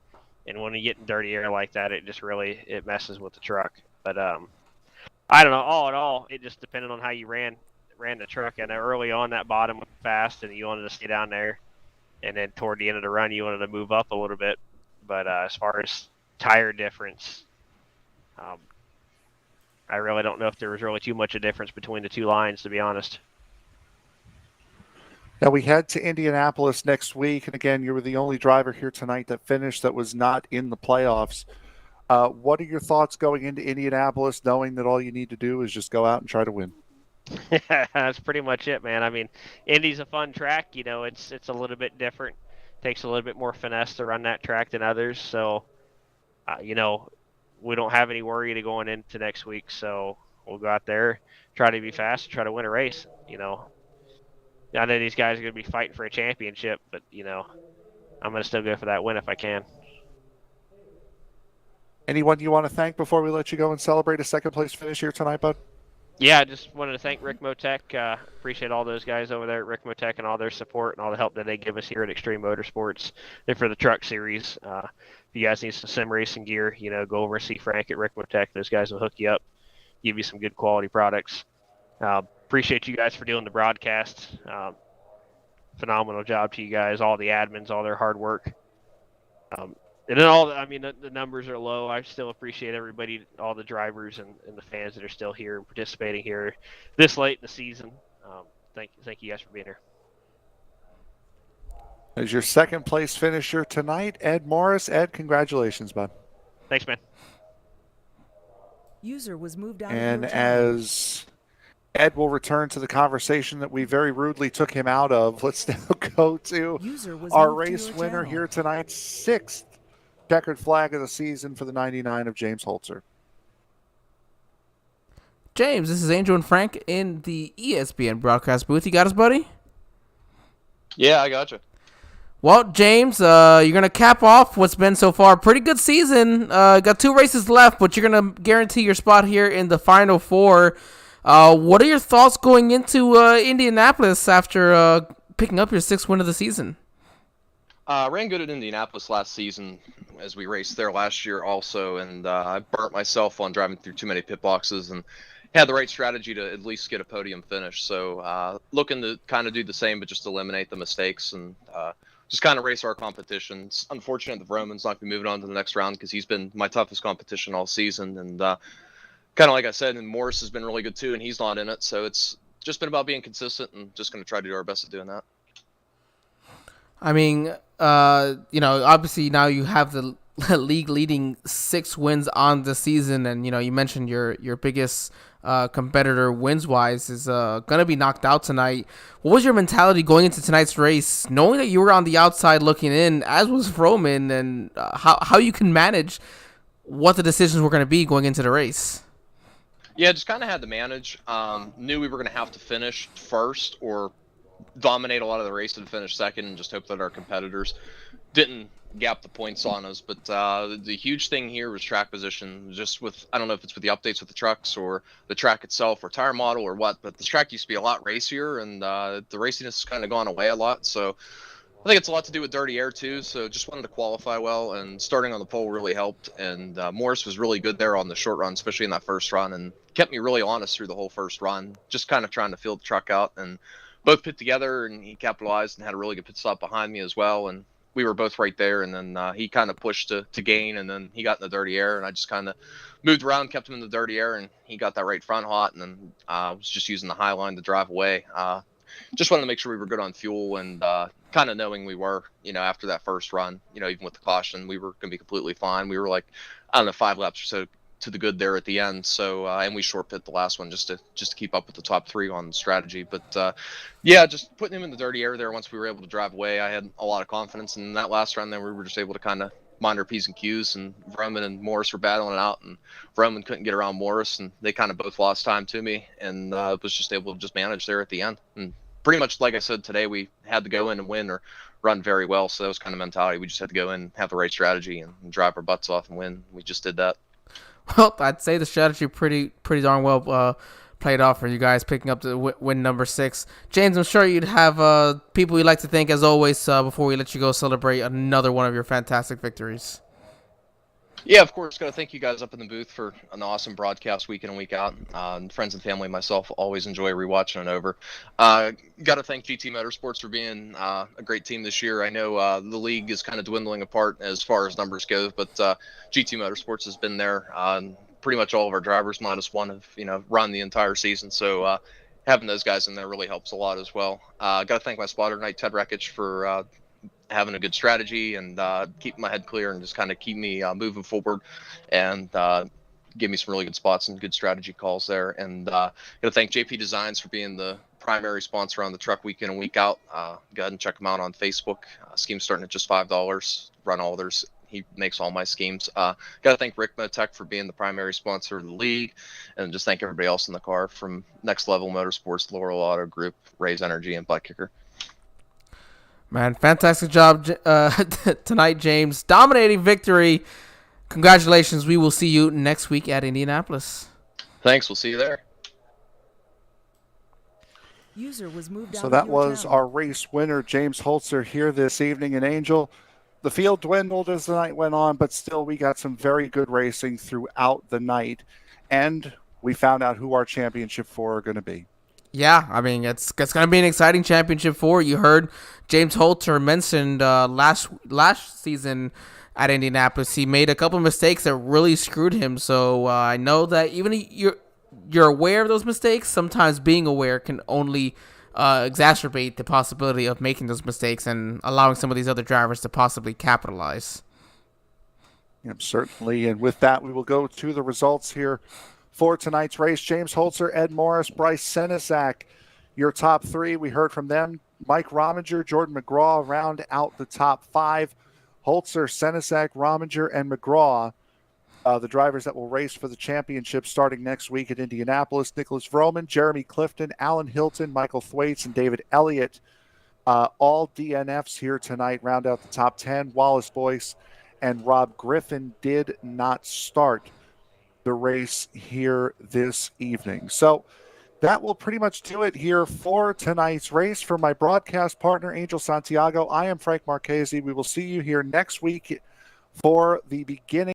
And when you get in dirty air like that, it messes with the truck. But I don't know. All in all, it just depended on how you ran the truck. And early on, that bottom was fast, and you wanted to stay down there. And then toward the end of the run, you wanted to move up a little bit. But as far as tire difference, I really don't know if there was really too much a difference between the two lines, to be honest. Now we head to Indianapolis next week, and again, you were the only driver here tonight that finished that was not in the playoffs. What are your thoughts going into Indianapolis, knowing that all you need to do is just go out and try to win? That's pretty much it, man. I mean, Indy's a fun track. It's a little bit different. Takes a little bit more finesse to run that track than others. So, we don't have any worry to going into next week. So we'll go out there, try to be fast, and try to win a race. I know these guys are going to be fighting for a championship, but, I'm going to still go for that win if I can. Anyone you want to thank before we let you go and celebrate a second-place finish here tonight, bud? Yeah, I just wanted to thank RICMOTECH. Appreciate all those guys over there at RICMOTECH and all their support and all the help that they give us here at Extreme Motorsports. They're for the Truck Series. If you guys need some sim racing gear, go over and see Frank at RICMOTECH. Those guys will hook you up, give you some good quality products. Appreciate you guys for doing the broadcast. Phenomenal job to you guys, all the admins, all their hard work. And then the numbers are low. I still appreciate everybody, all the drivers and the fans that are still here and participating here this late in the season. Thank you guys for being here. As your second-place finisher tonight, Ed Morris. Ed, congratulations, bud. Thanks, man. User was moved out And of your channel. as Ed will return to the conversation that we very rudely took him out of, let's now go to User was our moved to race your winner channel. here tonight, sixth checkered flag of the season for the 99 of James Holzer. James, this is Angel and Frank in the ESBN broadcast booth. You got us, buddy? Yeah, I gotcha. Well, James, you're going to cap off what's been so far a pretty good season. Got 2 races left, but you're going to guarantee your spot here in the Final Four. What are your thoughts going into Indianapolis after picking up your 6th win of the season? Ran good at Indianapolis last season as we raced there last year also, and I burnt myself on driving through too many pit boxes and had the right strategy to at least get a podium finish. So looking to kind of do the same, but just eliminate the mistakes and just kind of race our competition. It's unfortunate that Roman's not going to be moving on to the next round because he's been my toughest competition all season. And kind of like I said, and Morris has been really good too, and he's not in it. So it's just been about being consistent and just going to try to do our best at doing that. I mean, obviously now you have the league leading 6 wins on the season, and you mentioned your biggest competitor wins wise is gonna be knocked out tonight. What was your mentality going into tonight's race, knowing that you were on the outside looking in, as was Roman, and how you can manage what the decisions were going to be going into the race? Yeah, just kind of had to manage. Knew we were going to have to finish first or dominate a lot of the race and finish second and just hope that our competitors didn't gap the points on us. But the huge thing here was track position. Just with, I don't know if it's with the updates with the trucks or the track itself or tire model or what, but this track used to be a lot racier, and the raciness has kind of gone away a lot. So I think it's a lot to do with dirty air too. So just wanted to qualify well, and starting on the pole really helped. And Morris was really good there on the short run, especially in that first run, and kept me really honest through the whole first run, just kind of trying to feel the truck out. And both pit together, and he capitalized and had a really good pit stop behind me as well. And we were both right there. And then he kind of pushed to gain, and then he got in the dirty air, and I just kind of moved around, kept him in the dirty air, and he got that right front hot. And then I was just using the high line to drive away. Just wanted to make sure we were good on fuel, and kind of knowing we were, after that first run, even with the caution, we were going to be completely fine. We were like, I don't know, 5 laps or so to the good there at the end. So and we short pit the last one just to keep up with the top 3 on strategy. But yeah, just putting him in the dirty air there once we were able to drive away, I had a lot of confidence in that last round. Then we were just able to kind of mind our P's and Q's, and Vroman and Morris were battling it out, and Vroman couldn't get around Morris, and they kind of both lost time to me, and was just able to just manage there at the end. And pretty much like I said today, we had to go in and win or run very well. So that was kind of mentality. We just had to go in, have the right strategy, and drive our butts off and win. We just did that. Well, I'd say the strategy pretty darn well played off for you guys, picking up the win number 6. James, I'm sure you'd have people you'd like to thank as always before we let you go celebrate another one of your fantastic victories. Yeah, of course. Got to thank you guys up in the booth for an awesome broadcast week in and week out. Friends and family, myself, always enjoy rewatching it over. Got to thank GT Motorsports for being a great team this year. I know the league is kind of dwindling apart as far as numbers go, but GT Motorsports has been there. Pretty much all of our drivers, minus one, have run the entire season. So having those guys in there really helps a lot as well. Got to thank my spotter tonight, Ted Rekich, for having a good strategy and keeping my head clear and just kind of keep me moving forward and give me some really good spots and good strategy calls there. And got to thank JP Designs for being the primary sponsor on the truck week in and week out. Go ahead and check them out on Facebook. Scheme's starting at just $5. Run all theirs. He makes all my schemes. Got to thank RICMOTECH for being the primary sponsor of the league, and just thank everybody else in the car from Next Level Motorsports, Laurel Auto Group, Raise Energy, and Butt Kicker. Man, fantastic job tonight, James. Dominating victory. Congratulations. We will see you next week at Indianapolis. Thanks. We'll see you there. User was moved out So of that your was channel. our race winner, James Holzer, here this evening in Angel. The field dwindled as the night went on, but still we got some very good racing throughout the night. And we found out who our championship 4 are going to be. Yeah, I mean, it's going to be an exciting championship 4. You heard James Holzer mentioned last season at Indianapolis, he made a couple mistakes that really screwed him. So I know that even you're aware of those mistakes. Sometimes being aware can only exacerbate the possibility of making those mistakes and allowing some of these other drivers to possibly capitalize. Yep, certainly. And with that, we will go to the results here for tonight's race. James Holzer, Ed Morris, Bryce Senizak, your top 3. We heard from them. Mike Rominger, Jordan McGraw round out the top 5. Holzer, Senizak, Rominger, and McGraw, the drivers that will race for the championship starting next week at Indianapolis. Nicholas Vroman, Jeremy Clifton, Alan Hilton, Michael Thwaites, and David Elliott. All DNFs here tonight round out the top 10. Wallace Boyce and Rob Griffin did not start the race here this evening. So that will pretty much do it here for tonight's race. For my broadcast partner, Angel Santiago, I am Frank Marchese. We will see you here next week for the beginning